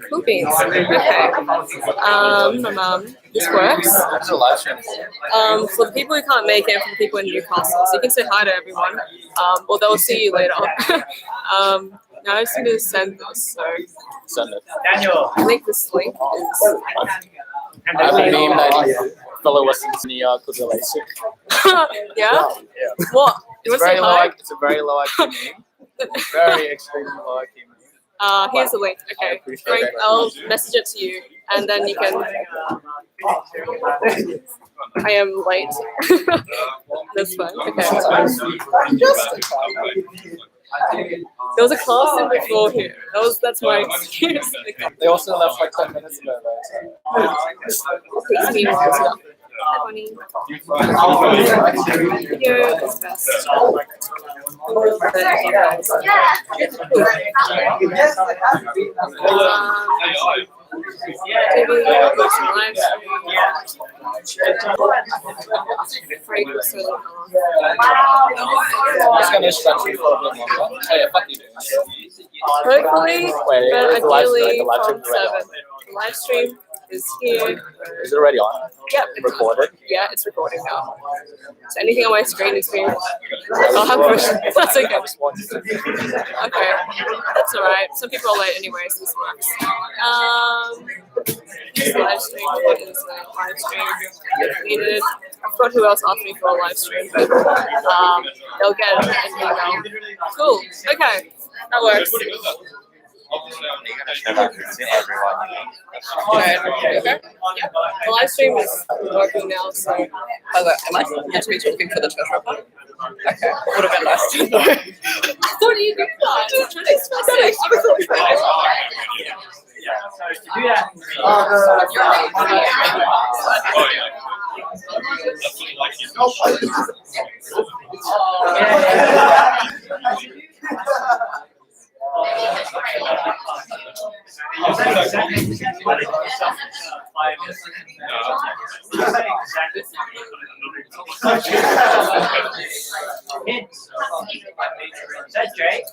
Cool beans. Okay. This works. For the people who can't make it, and for the people in Newcastle, so you can say hi to everyone. Or they'll see you later. Now I just need to send this. So Send it. I think this link is. I have a meme that fellow Western could relate to. Yeah? Yeah. What? You want to say hi? It's a very low IQ meme. Very extremely low IQ meme. Here's the link. Okay, Frank, I'll message it to you, and then you can. I am late. That's fine. Okay. There was a class in before here. That's my excuse. Okay. They also left like 10 minutes ago. Takes me a while to. Hi, Bonnie. Video is best. Hopefully, but ideally from 7. The live stream is here. Is it already on? Yep. Recorded? Yeah, it's recording now. So anything on my screen is being. I'll have questions. That's okay. Okay, that's alright. Some people are late anyway, so this works. This live stream. What is the live stream? Needed. I forgot who else asked me for a live stream, but they'll get an email. Cool. Okay, that works. Okay. The live stream is working now, so. Am I meant to be talking for the treasurer part? Okay, would have been nice to know. What do you do that? I'm trying to express it. Is that Jake?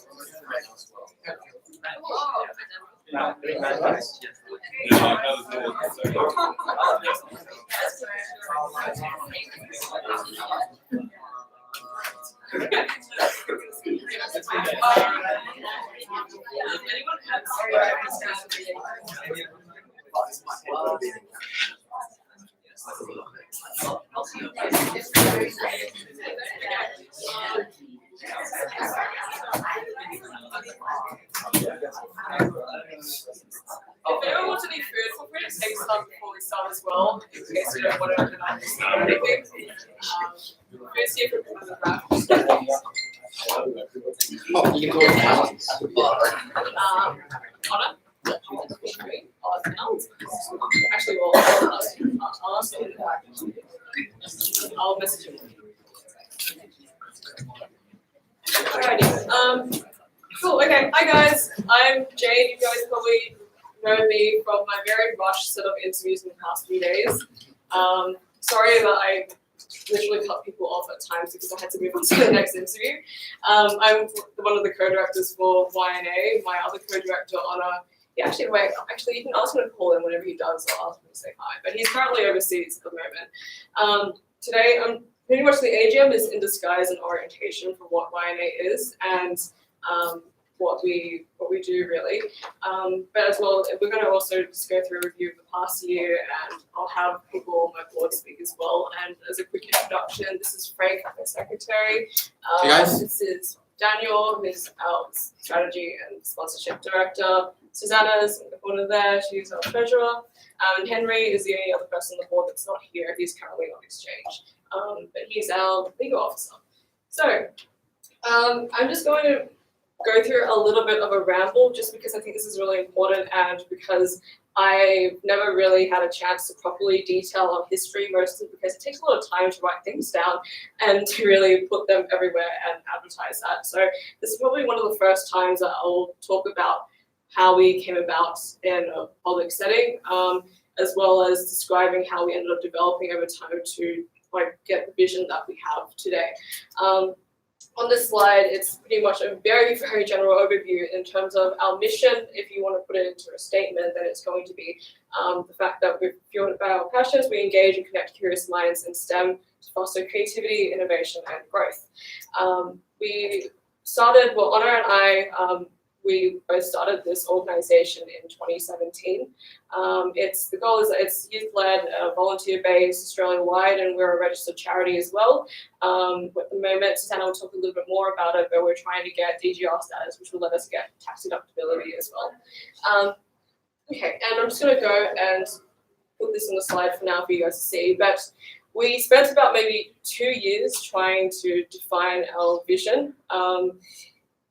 If anyone wants any food, feel free to take some before we start as well, in case you don't want to open up or anything. Food's here for people in the back. Connor? Actually, well, I'll ask you. I'll message you. Alrighty. Cool. Okay. Hi guys. I'm Jade. You guys probably know me from my very rushed set of interviews in the past few days. Sorry that I literally cut people off at times because I had to move on to the next interview. I'm one of the co-directors for YNA. My other co-director, Honor, you can ask him to call in whenever he does. I'll ask him to say hi. But he's currently overseas at the moment. Today, pretty much the AGM is in disguise an orientation for what YNA is and what we do really. But as well, we're going to also just go through a review of the past year, and I'll have people on my board speak as well. And as a quick introduction, this is Frank, my secretary. Hey guys. This is Daniel, who's our strategy and sponsorship director. Susanna's in the corner there, she's our treasurer. And Henry is the only other person on the board that's not here. He's currently on exchange, but he's our legal officer. So I'm just going to go through a little bit of a ramble just because I think this is really important and because I never really had a chance to properly detail our history, mostly because it takes a lot of time to write things down and to really put them everywhere and advertise that. So this is probably one of the first times that I'll talk about how we came about in a public setting, as well as describing how we ended up developing over time to get the vision that we have today. on this slide, it's pretty much a very, very general overview in terms of our mission. If you want to put it into a statement, then it's going to be the fact that we're fueled by our passions, we engage and connect curious minds in STEM to foster creativity, innovation, and growth. We started, well, Honor and I, we both started this organization in 2017. The goal is that it's youth-led, volunteer-based, Australia-wide, and we're a registered charity as well. At the moment, Susanna will talk a little bit more about it, but we're trying to get DGR status, which will let us get tax deductibility as well. Okay, and I'm just going to go and put this on the slide for now for you guys to see, but we spent about maybe 2 years trying to define our vision.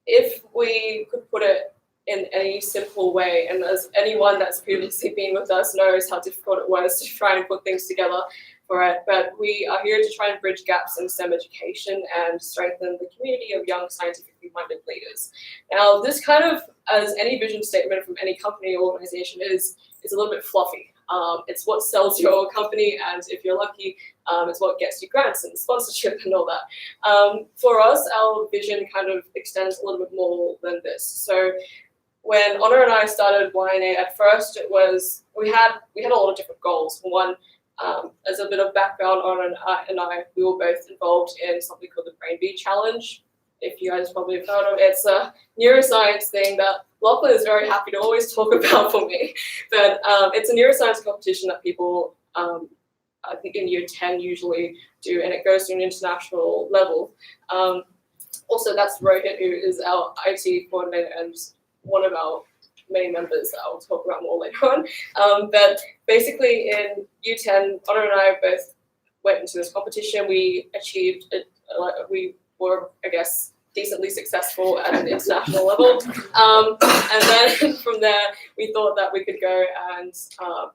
If we could put it in any simple way, and as anyone that's previously been with us knows how difficult it was to try and put things together for it, but we are here to try and bridge gaps in STEM education and strengthen the community of young scientifically minded leaders. Now, this kind of, as any vision statement from any company or organization is a little bit fluffy. It's what sells your company, and if you're lucky, it's what gets you grants and sponsorship and all that. For us, our vision kind of extends a little bit more than this. So when Honor and I started YNA, at first it was, we had a lot of different goals. For one, as a bit of background, Honor and I, we were both involved in something called the Brain Bee Challenge. If you guys probably have heard of it, it's a neuroscience thing that Lachlan is very happy to always talk about for me. But it's a neuroscience competition that people, I think in year 10 usually do, and it goes to an international level. Also, that's Rohit, who is our IT coordinator and one of our many members that I'll talk about more later on. But basically in year 10, Honor and I both went into this competition. We achieved it, we were, I guess, decently successful at an international level. And then from there, we thought that we could go and,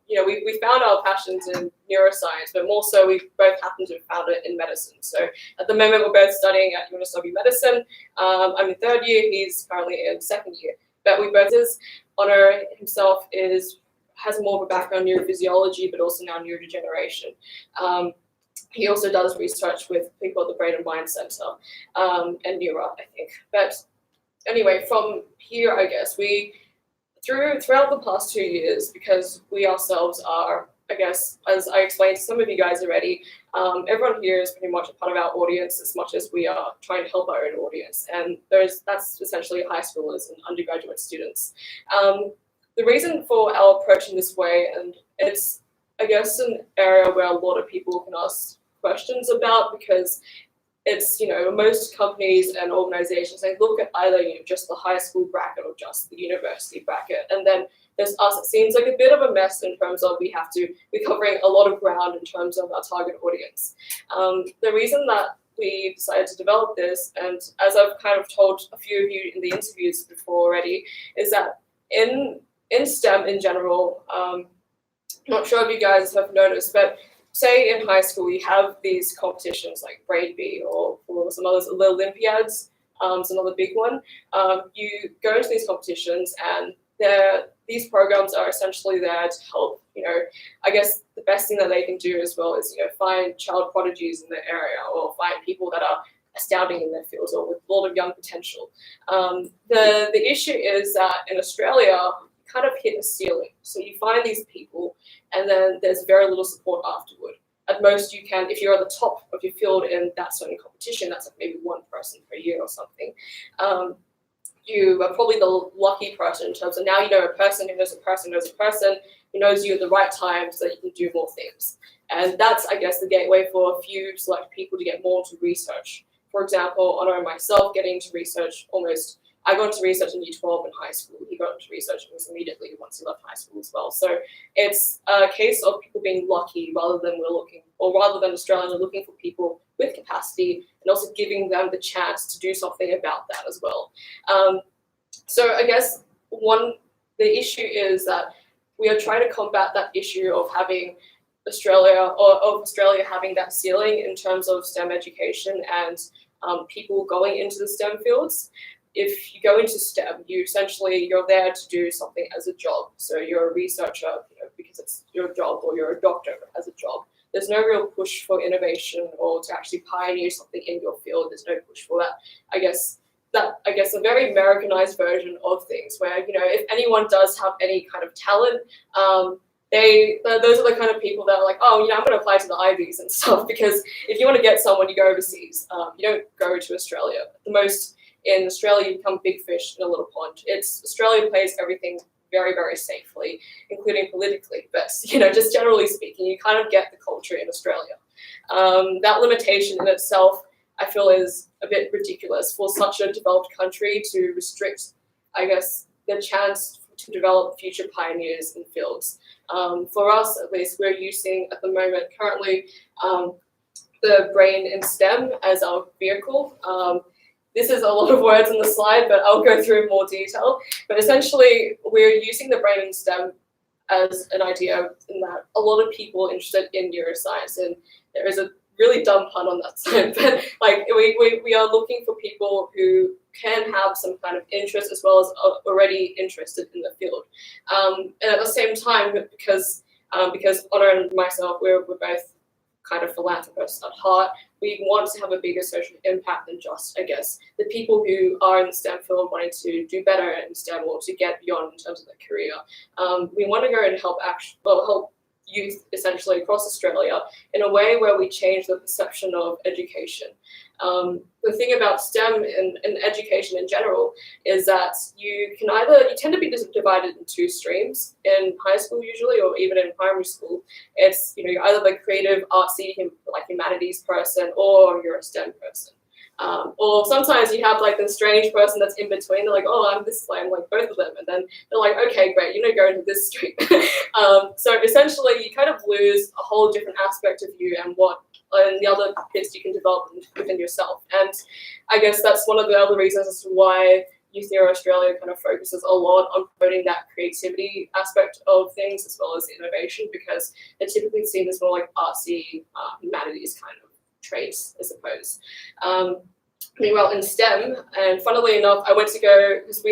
we found our passions in neuroscience, but more so we both happened to have found it in medicine. So at the moment, we're both studying at UNSW Medicine. I'm in 3rd year, he's currently in 2nd year. But we both, Honor himself has more of a background in neurophysiology, but also now neurodegeneration. He also does research with people at the Brain and Mind Center and Neuro, I think. But anyway, from here, I guess, throughout the past 2 years, because we ourselves are, I guess, as I explained to some of you guys already, everyone here is pretty much a part of our audience as much as we are trying to help our own audience. And that's essentially high schoolers and undergraduate students. The reason for our approach in this way, and it's, I guess, an area where a lot of people can ask questions about, because it's, most companies and organizations, they look at either, just the high school bracket or just the university bracket. And then there's us. It seems like a bit of a mess in terms of we're covering a lot of ground in terms of our target audience. The reason that we decided to develop this, and as I've kind of told a few of you in the interviews before already, is that in STEM in general, not sure if you guys have noticed, but say in high school you have these competitions like Brain Bee or some others, the Olympiads, it's another big one. You go into these competitions and these programs are essentially there to help, I guess the best thing that they can do as well is, find child prodigies in their area or find people that are astounding in their fields or with a lot of young potential. The issue is that in Australia, kind of hit a ceiling. So you find these people and then there's very little support afterward. At most you can, if you're at the top of your field in that certain competition, that's like maybe one person per year or something. You are probably the lucky person in terms of now you know a person who knows a person knows a person who knows you at the right time so that you can do more things. And that's, I guess, the gateway for a few select people to get more into research. For example, Honor and myself getting into research I got into research in year 12 in high school. He got into research almost immediately once he left high school as well. So it's a case of people being lucky rather than Australia looking for people with capacity and also giving them the chance to do something about that as well. So I guess the issue is that we are trying to combat that issue of having Australia having that ceiling in terms of STEM education and people going into the STEM fields. If you go into STEM, you're there to do something as a job. So you're a researcher, because it's your job, or you're a doctor as a job. there's no real push for innovation or to actually pioneer something in your field. There's no push for that. I guess a very Americanized version of things where, if anyone does have any kind of talent, those are the kind of people that are like, oh, I'm going to apply to the Ivies and stuff, because if you want to get someone, you go overseas. You don't go to Australia. The most in Australia, you become big fish in a little pond. Australia plays everything very, very safely, including politically. But, just generally speaking, you kind of get the culture in Australia. That limitation in itself, I feel, is a bit ridiculous for such a developed country to restrict, I guess, the chance to develop future pioneers in fields. For us, at least, we're using at the moment currently the brain in STEM as our vehicle. This is a lot of words on the slide, but I'll go through more detail. But essentially, we're using the brain in STEM as an idea in that a lot of people are interested in neuroscience, and there is a really dumb pun on that side, but we are looking for people who can have some kind of interest as well as already interested in the field. And at the same time, because Honor and myself, we're both kind of philanthropists at heart, we want to have a bigger social impact than just, I guess, the people who are in the STEM field wanting to do better in STEM or to get beyond in terms of their career. We want to go and help youth essentially across Australia in a way where we change the perception of education. The thing about STEM and education in general is that you tend to be divided in two streams in high school usually, or even in primary school. It's, you're either the creative, artsy, like humanities person, or you're a STEM person. Or sometimes you have like the strange person that's in between. They're like, oh, I'm this way, I'm like both of them. And then they're like, okay, great, go into this stream. So essentially you kind of lose a whole different aspect of you and the other bits you can develop within yourself. And I guess that's one of the other reasons as to why Youth Hero Australia kind of focuses a lot on promoting that creativity aspect of things as well as innovation, because they're typically seen as more like artsy, humanities kind of traits, I suppose. Meanwhile, in STEM, and funnily enough, I went to go, because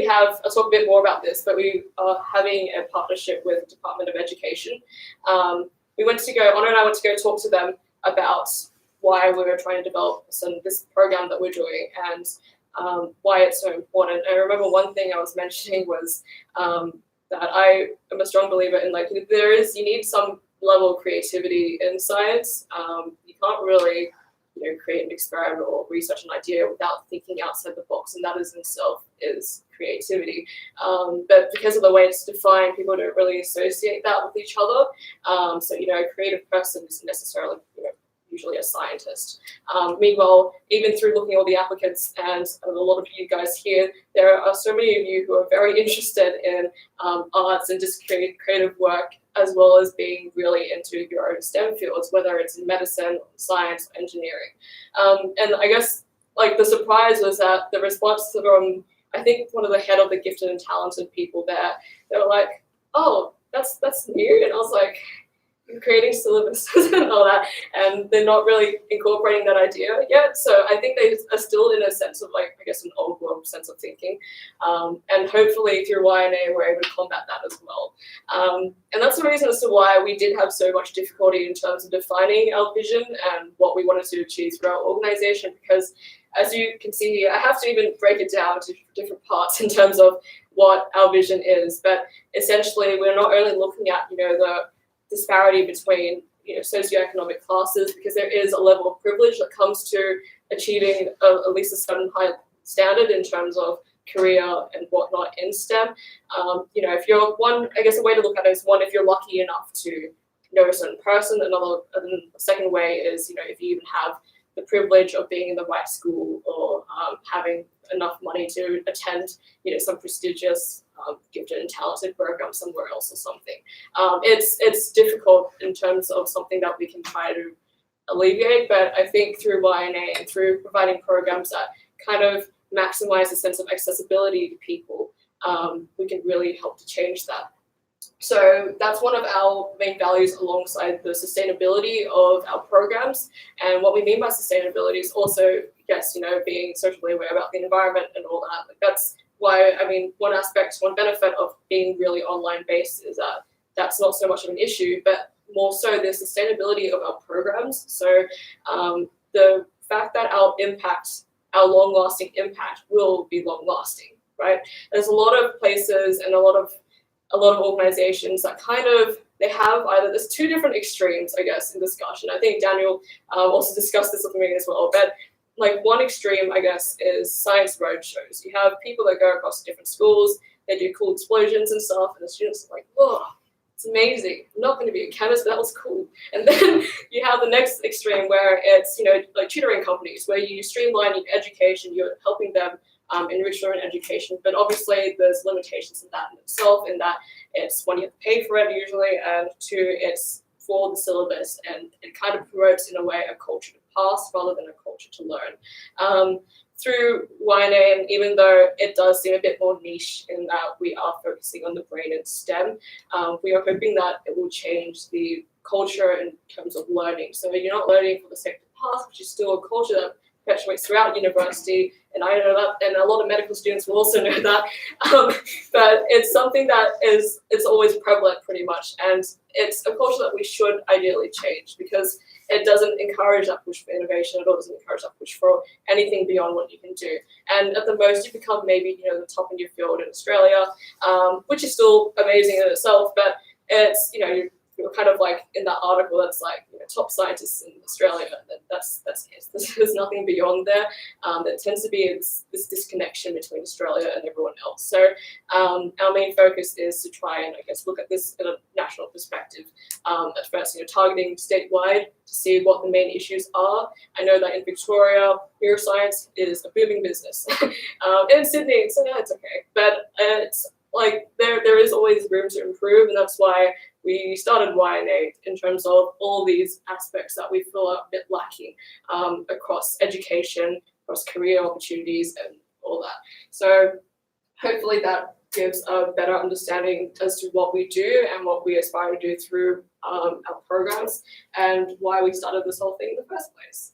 I'll talk a bit more about this, but we are having a partnership with the Department of Education. Honor and I went to go talk to them about why we were trying to develop this program that we're doing and why it's so important. I remember one thing I was mentioning was that I am a strong believer in you need some level of creativity in science. You can't really create an experiment or research an idea without thinking outside the box, and that in itself is creativity. But because of the way it's defined, people don't really associate that with each other. So a creative person isn't necessarily usually a scientist. Meanwhile, even through looking at all the applicants and a lot of you guys here, there are so many of you who are very interested in arts and just creative work, as well as being really into your own STEM fields, whether it's in medicine, science, or engineering. And I guess the surprise was that the response from, I think, one of the head of the gifted and talented people there, they were like, oh, that's new. And I was like, creating syllabuses and all that, and they're not really incorporating that idea yet. So I think they are still in a sense of an old world sense of thinking. And hopefully through YNA we're able to combat that as well. And that's the reason as to why we did have so much difficulty in terms of defining our vision and what we wanted to achieve through our organization, because as you can see here, I have to even break it down to different parts in terms of what our vision is. But essentially we're not only looking at the disparity between socioeconomic classes, because there is a level of privilege that comes to achieving at least a certain high standard in terms of career and whatnot in STEM. If you're a way to look at it is if you're lucky enough to know a certain person. And the second way is if you even have the privilege of being in the right school or having enough money to attend some prestigious gifted and talented program somewhere else or something. It's difficult in terms of something that we can try to alleviate, but I think through YNA and through providing programs that kind of maximize the sense of accessibility to people, we can really help to change that. So that's one of our main values alongside the sustainability of our programs. And what we mean by sustainability is also, yes, being socially aware about the environment and all that. That's why, one benefit of being really online based is that that's not so much of an issue, but more so the sustainability of our programs. So the fact that our long-lasting impact will be long-lasting, right? There's a lot of places and a lot of organizations that they have either, there's two different extremes, I guess, in discussion. I think Daniel also discussed this with me as well, but like one extreme, I guess, is science roadshows. You have people that go across different schools, they do cool explosions and stuff, and the students are like, whoa, it's amazing. I'm not going to be a chemist, but that was cool. And then you have the next extreme where it's, like tutoring companies where you streamline your education, you're helping them enrich their own education. But obviously there's limitations in that in itself, in that it's one, you have to pay for it usually, and two, it's for the syllabus, and it kind of promotes in a way a culture to pass rather than a culture to learn. Through YNA, and even though it does seem a bit more niche in that we are focusing on the brain and STEM, we are hoping that it will change the culture in terms of learning. So you're not learning for the sake of the past, which is still a culture that perpetuates throughout university, and I know that, and a lot of medical students will also know that, but it's something that it's always prevalent pretty much, and it's a culture that we should ideally change, because it doesn't encourage that push for innovation at all, doesn't encourage that push for anything beyond what you can do. And at the most, you become maybe, the top in your field in Australia, which is still amazing in itself, but it's, you're kind of like in that article that's like, top scientists in Australia, that's it. There's nothing beyond there. There tends to be this disconnection between Australia and everyone else. So our main focus is to try and, I guess, look at this in a national perspective. At first, targeting statewide to see what the main issues are. I know that in Victoria, neuroscience is a booming business. In Sydney, it's okay, but it's like there is always room to improve, and that's why we started YNA, in terms of all these aspects that we feel are a bit lacking across education, across career opportunities, and all that. So hopefully that gives a better understanding as to what we do and what we aspire to do through our programs, and why we started this whole thing in the first place.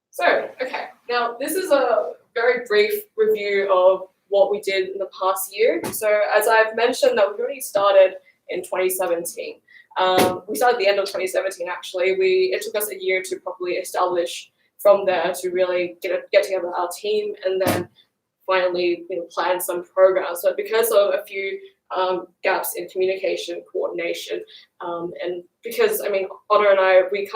So, okay, now this is a very brief review of what we did in the past year. So as I've mentioned, that we've already started in 2017. We started at the end of 2017, actually. It took us a year to properly establish from there, to really get together our team, and then finally plan some programs. But because of a few gaps in communication, coordination, and because, Honor and I, we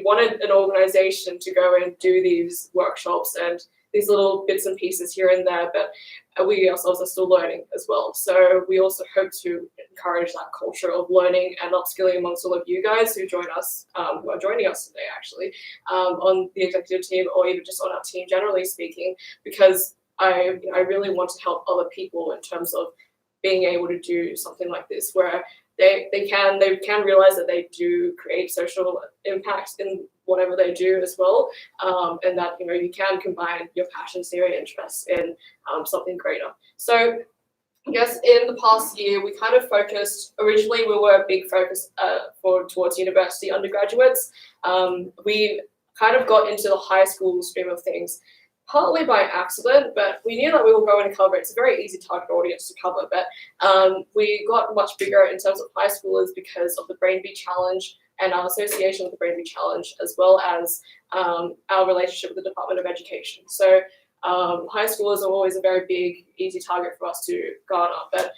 wanted an organization to go and do these workshops and these little bits and pieces here and there, but we ourselves are still learning as well. So we also hope to encourage that culture of learning and upskilling amongst all of you guys who join us, who are joining us today, actually, on the executive team, or even just on our team, generally speaking, because I really want to help other people in terms of being able to do something like this, where they can realize that they do create social impact in whatever they do as well, and that you can combine your passions, your interests in something greater. So I guess in the past year, we kind of focused. Originally, we were a big focus towards university undergraduates. We kind of got into the high school stream of things, partly by accident, but we knew that we were going to cover it. It's a very easy target audience to cover, but we got much bigger in terms of high schoolers because of the Brain Bee Challenge and our association with the Brain Bee Challenge, as well as our relationship with the Department of Education. So high schoolers are always a very big, easy target for us to garner, but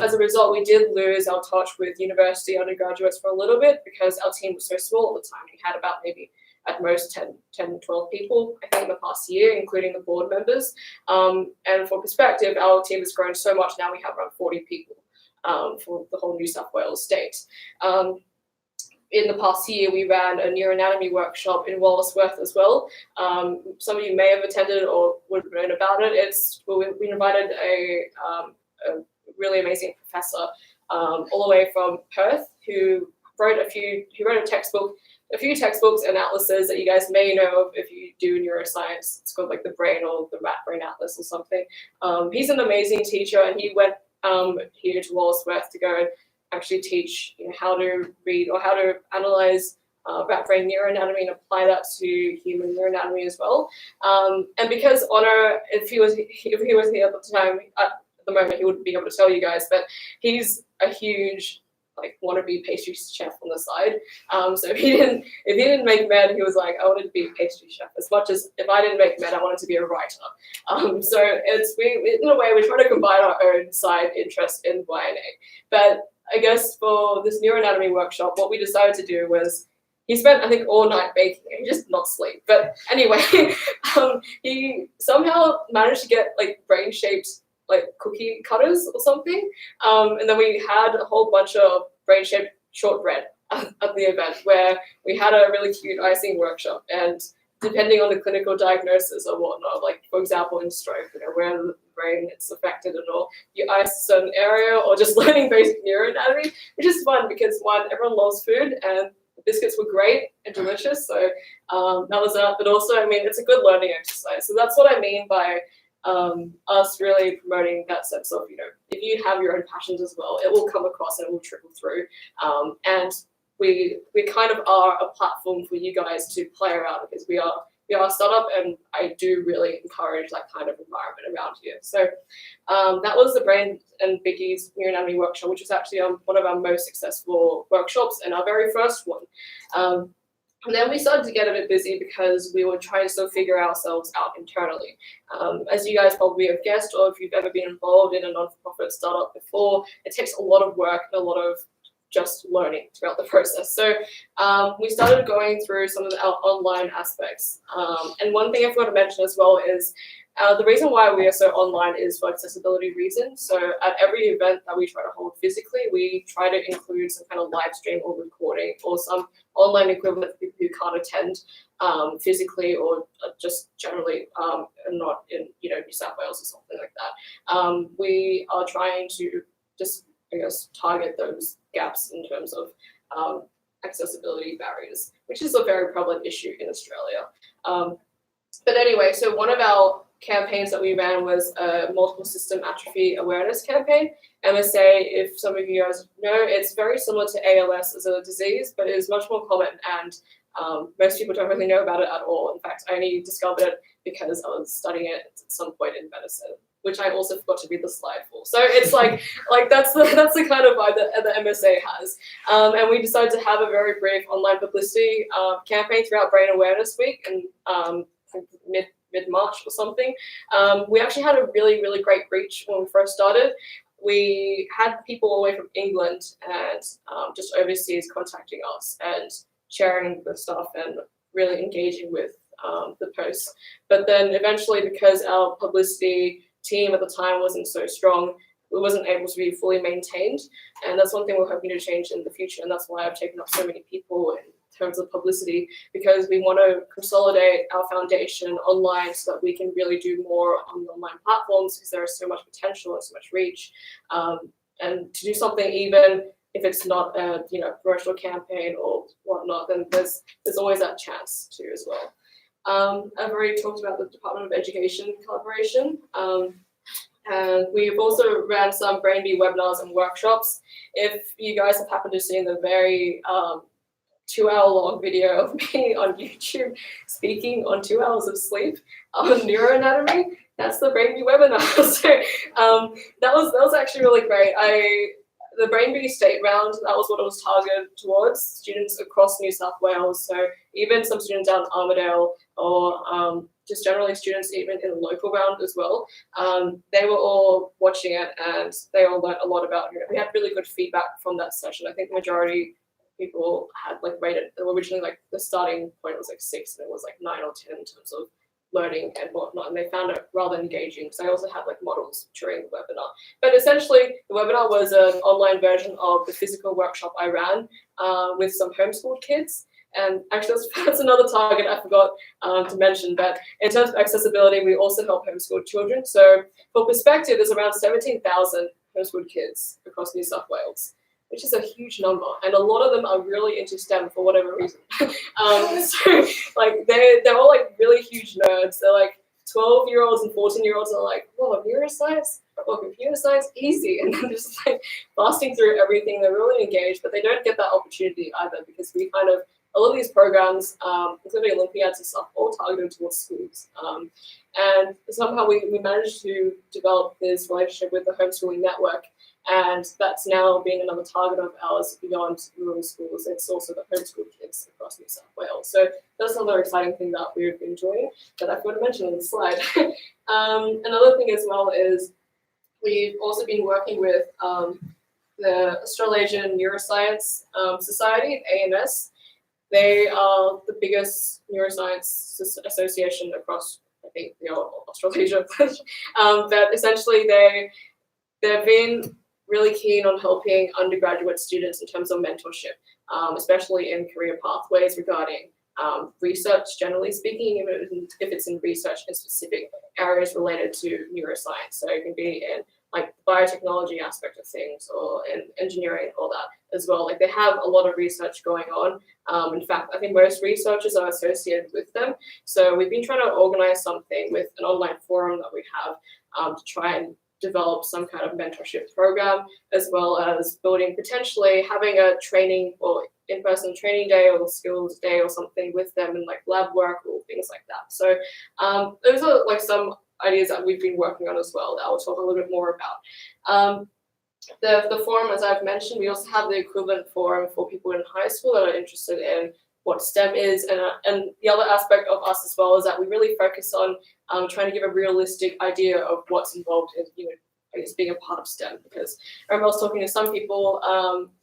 as a result, we did lose our touch with university undergraduates for a little bit, because our team was so small at the time. We had about maybe at most 10, 12 people, I think, in the past year, including the board members. And for perspective, our team has grown so much now, we have around 40 people for the whole New South Wales state. In the past year, we ran a neuroanatomy workshop in Wallisworth as well. Some of you may have attended or would have known about it. We invited a really amazing professor all the way from Perth, who wrote a few textbooks and atlases that you guys may know of if you do neuroscience. It's called like the Brain or the Rat Brain Atlas or something. He's an amazing teacher, and he went here to Wallisworth to go and actually teach how to read or how to analyze rat brain neuroanatomy and apply that to human neuroanatomy as well. And because Honor, if he was here at the time, at the moment, he wouldn't be able to tell you guys, but he's a huge like wannabe pastry chef on the side. So if he didn't make med, he was like, I wanted to be a pastry chef as much as if I didn't make med, I wanted to be a writer. So we in a way we're trying to combine our own side interest in YNA. But I guess for this neuroanatomy workshop, what we decided to do was he spent, I think, all night baking and he just not sleep. But anyway, he somehow managed to get like brain-shaped like cookie cutters or something. And then we had a whole bunch of brain-shaped shortbread at the event where we had a really cute icing workshop. And depending on the clinical diagnosis or whatnot, like for example in stroke, where the brain it's affected and all, you ice a certain area, or just learning basic neuroanatomy, which is fun because one, everyone loves food and the biscuits were great and delicious. So that was that. But also, I mean, it's a good learning exercise. So that's what I mean by us really promoting that sense of, if you have your own passions as well, it will come across and it will trickle through. And we kind of are a platform for you guys to play around because we are a startup, and I do really encourage that kind of environment around here. So that was the Brain and Biggie's neuroanatomy workshop, which was actually one of our most successful workshops and our very first one. And then we started to get a bit busy because we were trying to still figure ourselves out internally. As you guys probably have guessed, or if you've ever been involved in a non-for-profit startup before, it takes a lot of work and a lot of just learning throughout the process. So we started going through some of our online aspects. And one thing I forgot to mention as well is the reason why we are so online is for accessibility reasons. So at every event that we try to hold physically, we try to include some kind of live stream or recording or some online equivalent for people who can't attend physically or just generally not in New South Wales or something like that. We are trying to just, I guess, target those gaps in terms of accessibility barriers, which is a very prevalent issue in Australia. But anyway, so one of our campaigns that we ran was a multiple system atrophy awareness campaign. MSA, if some of you guys know, it's very similar to ALS as a disease, but it is much more common, and most people don't really know about it at all. In fact, I only discovered it because I was studying it at some point in medicine, which I also forgot to read the slide for. So it's like that's the kind of vibe that the MSA has. And we decided to have a very brief online publicity campaign throughout Brain Awareness Week and mid-March or something. We actually had a really, really great reach when we first started. We had people all the way from England and just overseas contacting us and sharing the stuff and really engaging with the posts. But then eventually, because our publicity team at the time wasn't so strong, it wasn't able to be fully maintained. And that's one thing we're hoping to change in the future. And that's why I've taken up so many people in terms of publicity, because we want to consolidate our foundation online so that we can really do more on the online platforms, because there is so much potential and so much reach. And to do something, even if it's not a promotional campaign or whatnot, then there's always that chance too as well. I've already talked about the Department of Education collaboration. And we've also ran some BrainBee webinars and workshops. If you guys have happened to see the very 2-hour-long video of me on YouTube speaking on 2 hours of sleep on neuroanatomy, that's the BrainBee webinar. So that was actually really great. The BrainBee state round, that was what it was targeted towards, students across New South Wales. So even some students down in Armidale, or just generally students even in the local round as well. They were all watching it and they all learned a lot about it. We had really good feedback from that session. I think the majority people had rated, originally the starting point was 6 and it was 9 or 10 in terms of learning and whatnot, and they found it rather engaging. So I also had models during the webinar. But essentially, the webinar was an online version of the physical workshop I ran with some homeschooled kids. And actually, that's another target I forgot to mention. But in terms of accessibility, we also help homeschooled children. So for perspective, there's around 17,000 homeschooled kids across New South Wales, which is a huge number, and a lot of them are really into STEM for whatever reason. So they're all really huge nerds. They're 12-year-olds and 14-year-olds are whoa, neuroscience, well, computer science, easy, and then just blasting through everything. They're really engaged, but they don't get that opportunity either, because we kind of a lot of these programs, including Olympiads and stuff, all targeted towards schools. And somehow we managed to develop this relationship with the homeschooling network, and that's now being another target of ours beyond rural schools. It's also the homeschool kids across New South Wales. So that's another exciting thing that we've been doing that I forgot to mention on the slide. Another thing as well is we've also been working with the Australasian Neuroscience Society, ANS. They are the biggest neuroscience association across, I think, Australasia. But essentially they've been really keen on helping undergraduate students in terms of mentorship, especially in career pathways regarding research, generally speaking, even if it's in research in specific areas related to neuroscience. So it can be in like the biotechnology aspect of things or in engineering, all that as well. Like they have a lot of research going on. In fact, I think most researchers are associated with them. So we've been trying to organize something with an online forum that we have to try and develop some kind of mentorship program, as well as building, potentially having a training or in-person training day or skills day or something with them in like lab work or things like that. So those are like some ideas that we've been working on as well that I'll talk a little bit more about. The forum, as I've mentioned, we also have the equivalent forum for people in high school that are interested in what STEM is, and the other aspect of us as well is that we really focus on trying to give a realistic idea of what's involved in, I guess, being a part of STEM. Because I remember I was talking to some people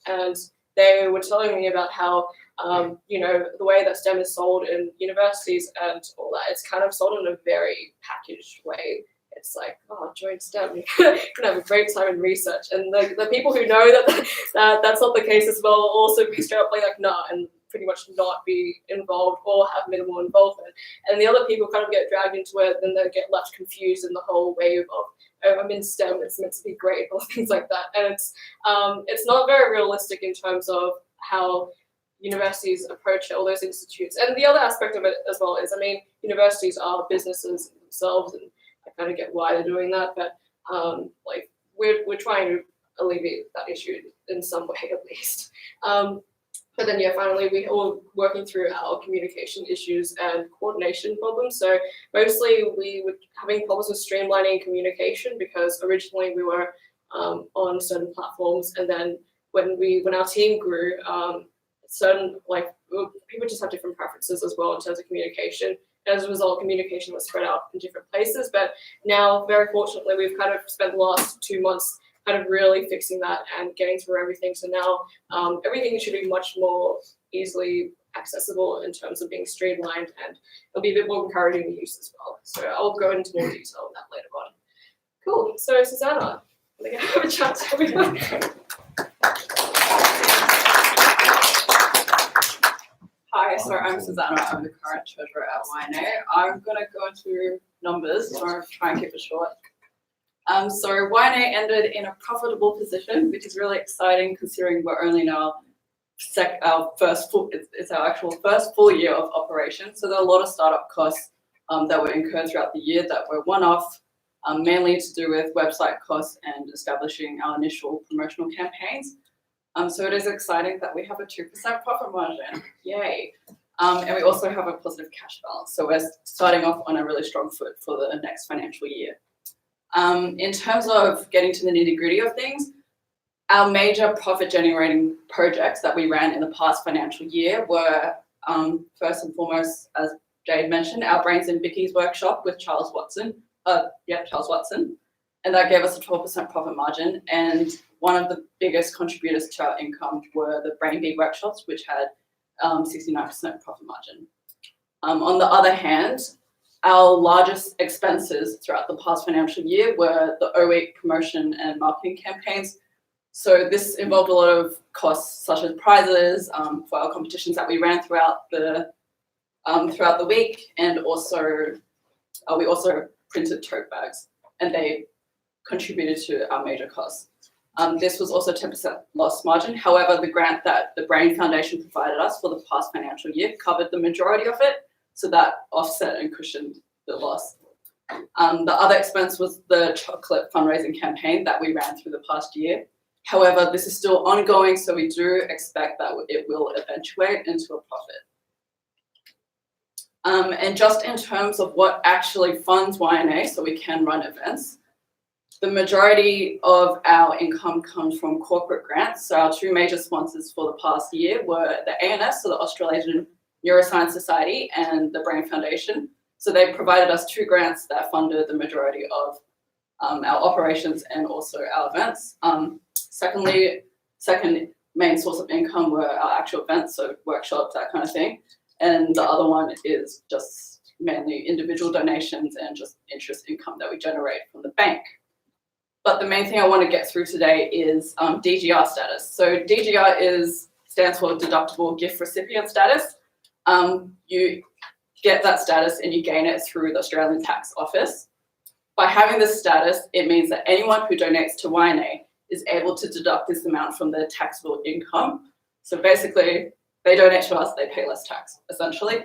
and they were telling me about how the way that STEM is sold in universities and all that, it's kind of sold in a very packaged way. It's like, oh, join STEM, you can have a great time in research. And the people who know that that's not the case as well will also be straight up like, nah, and pretty much not be involved or have minimal involvement. And the other people kind of get dragged into it, then they get left confused in the whole wave of, oh, I'm in STEM, it's meant to be great, or things like that. And it's not very realistic in terms of how universities approach all those institutes. And the other aspect of it as well is, I mean, universities are businesses themselves, and I kind of get why they're doing that, but like we're trying to alleviate that issue in some way at least. But then, finally, we're all working through our communication issues and coordination problems. So mostly we were having problems with streamlining communication because originally we were on certain platforms, and then when our team grew, certain people just have different preferences as well in terms of communication. As a result, communication was spread out in different places. But now, very fortunately, we've kind of spent the last 2 months kind of really fixing that and getting through everything. So now everything should be much more easily accessible in terms of being streamlined, and it'll be a bit more encouraging to use as well. So I'll go into more detail on that later on. Cool. So Susanna, I'm going to have a chat to everyone. Hi, so I'm Susanna. I'm the current treasurer at YNA. I'm going to go into numbers, so I'll try and keep it short. So YNA ended in a profitable position, which is really exciting considering we're only now it's our actual first full year of operation. So there are a lot of startup costs that were incurred throughout the year that were one-off, mainly to do with website costs and establishing our initial promotional campaigns. So it is exciting that we have a 2% profit margin, yay. And we also have a positive cash balance. So we're starting off on a really strong foot for the next financial year. In terms of getting to the nitty-gritty of things, our major profit-generating projects that we ran in the past financial year were, first and foremost, as Jade mentioned, our Brains and Vicky's workshop with Charles Watson. Charles Watson. And that gave us a 12% profit margin. And one of the biggest contributors to our income were the Brain Bee workshops, which had 69% profit margin. On the other hand, our largest expenses throughout the past financial year were the O-Week promotion and marketing campaigns. So this involved a lot of costs, such as prizes for our competitions that we ran throughout the week, and also we also printed tote bags, and they contributed to our major costs. This was also 10% loss margin. However, the grant that the Brain Foundation provided us for the past financial year covered the majority of it, so that offset and cushioned the loss. The other expense was the chocolate fundraising campaign that we ran through the past year. However, this is still ongoing, so we do expect that it will eventuate into a profit. And just in terms of what actually funds YNA, so we can run events, the majority of our income comes from corporate grants. So our two major sponsors for the past year were the ANS, so the Australasian Neuroscience Society, and the Brain Foundation. So they provided us 2 grants that funded the majority of our operations and also our events. Second main source of income were our actual events, so workshops, that kind of thing. And the other one is just mainly individual donations and just interest income that we generate from the bank. But the main thing I want to get through today is DGR status. So DGR stands for deductible gift recipient status. You get that status and you gain it through the Australian Tax Office. By having this status, it means that anyone who donates to YNA is able to deduct this amount from their taxable income. So basically, they donate to us, they pay less tax, essentially.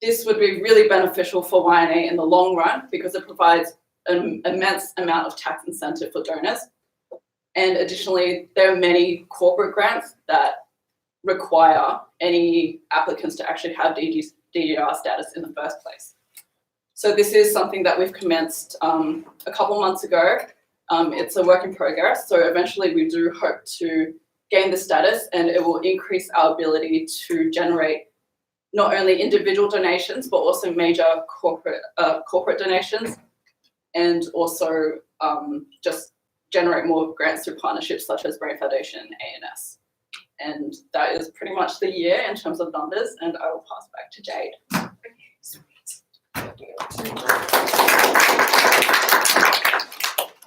This would be really beneficial for YNA in the long run because it provides an immense amount of tax incentive for donors. And additionally, there are many corporate grants that require any applicants to actually have DGR status in the first place. So this is something that we've commenced a couple months ago. It's a work in progress. So eventually we do hope to gain the status, and it will increase our ability to generate not only individual donations, but also major corporate donations, and also just generate more grants through partnerships such as Brain Foundation and ANS. And that is pretty much the year in terms of numbers, and I will pass back to Jade.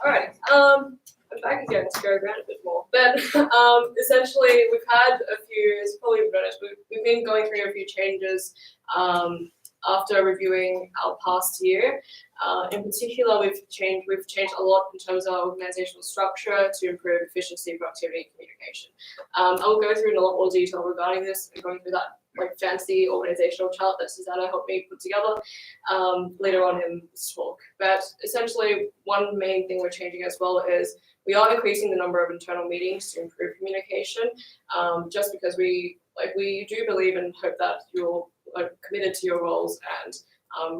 All right, I'm back again to go around a bit more, but essentially we've had a few, as probably you've noticed, we've been going through a few changes after reviewing our past year. In particular, we've changed a lot in terms of our organizational structure to improve efficiency, productivity, and communication. I will go through in a lot more detail regarding this and going through that like fancy organizational chart that Susanna helped me put together later on in this talk. But essentially, one main thing we're changing as well is we are increasing the number of internal meetings to improve communication, just because we do believe and hope that you're committed to your roles and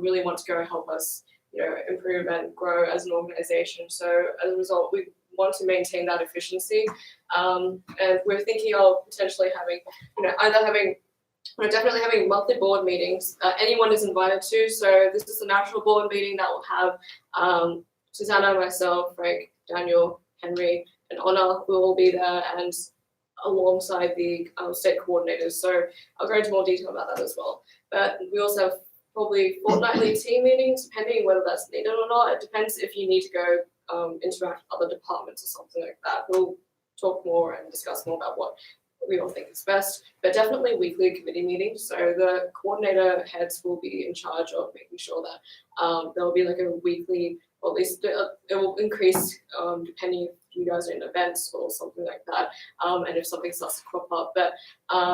really want to go help us, improve and grow as an organization. So as a result, we want to maintain that efficiency, and we're thinking of potentially having, definitely having monthly board meetings. Anyone is invited to. So this is a national board meeting that will have Susanna, myself, Frank, Daniel, Henry, and Honor will all be there, and alongside the state coordinators. So I'll go into more detail about that as well. But we also have probably fortnightly team meetings, depending whether that's needed or not. It depends if you need to go interact with other departments or something like that. We'll talk more and discuss more about what we all think is best, but definitely weekly committee meetings. So the coordinator heads will be in charge of making sure that there will be like a weekly, or at least it will increase depending if you guys are in events or something like that, and if something starts to crop up. But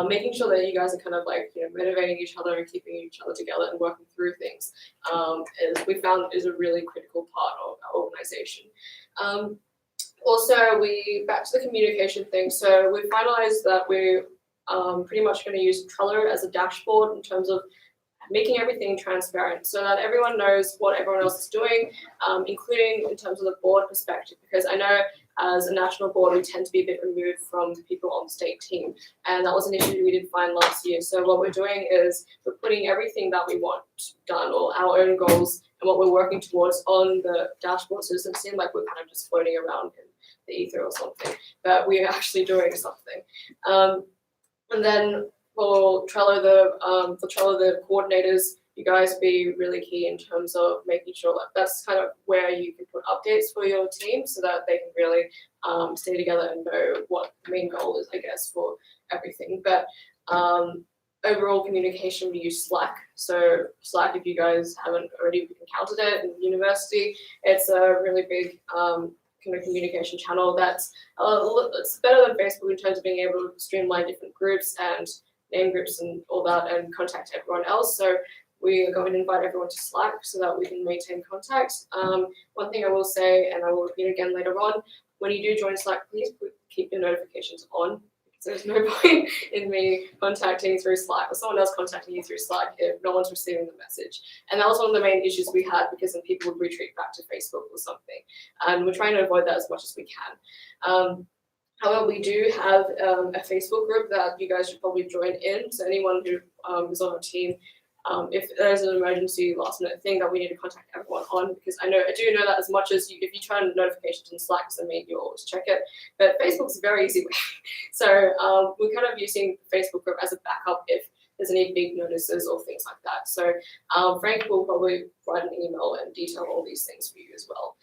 making sure that you guys are kind of like motivating each other and keeping each other together and working through things is, we found, is a really critical part of our organization. Also, back to the communication thing. So we finalized that we're pretty much going to use Trello as a dashboard in terms of making everything transparent so that everyone knows what everyone else is doing, including in terms of the board perspective, because I know as a national board, we tend to be a bit removed from people on the state team. And that was an issue we did find last year. So what we're doing is we're putting everything that we want done, or our own goals and what we're working towards, on the dashboard. So it doesn't seem like we're kind of just floating around in the ether or something, but we're actually doing something. And then for Trello, the coordinators, you guys be really key in terms of making sure that that's kind of where you can put updates for your team so that they can really stay together and know what the main goal is, I guess, for everything. But overall communication, we use Slack. So Slack, if you guys haven't already encountered it in university, it's a really big kind of communication channel that's it's better than Facebook in terms of being able to streamline different groups and name groups and all that and contact everyone else. So we are going to invite everyone to Slack so that we can maintain contact. One thing I will say, and I will repeat again later on, when you do join Slack, please keep your notifications on. There's no point in me contacting you through Slack or someone else contacting you through Slack if no one's receiving the message. And that was one of the main issues we had, because then people would retreat back to Facebook or something. And we're trying to avoid that as much as we can. However, we do have a Facebook group that you guys should probably join in. So anyone who is on our team, if there's an emergency last minute thing that we need to contact everyone on, because I do know that as much as if you turn notifications in Slack, so maybe you always check it, but Facebook's a very easy way. So we're kind of using the Facebook group as a backup if there's any big notices or things like that. So Frank will probably write an email and detail all these things for you as well.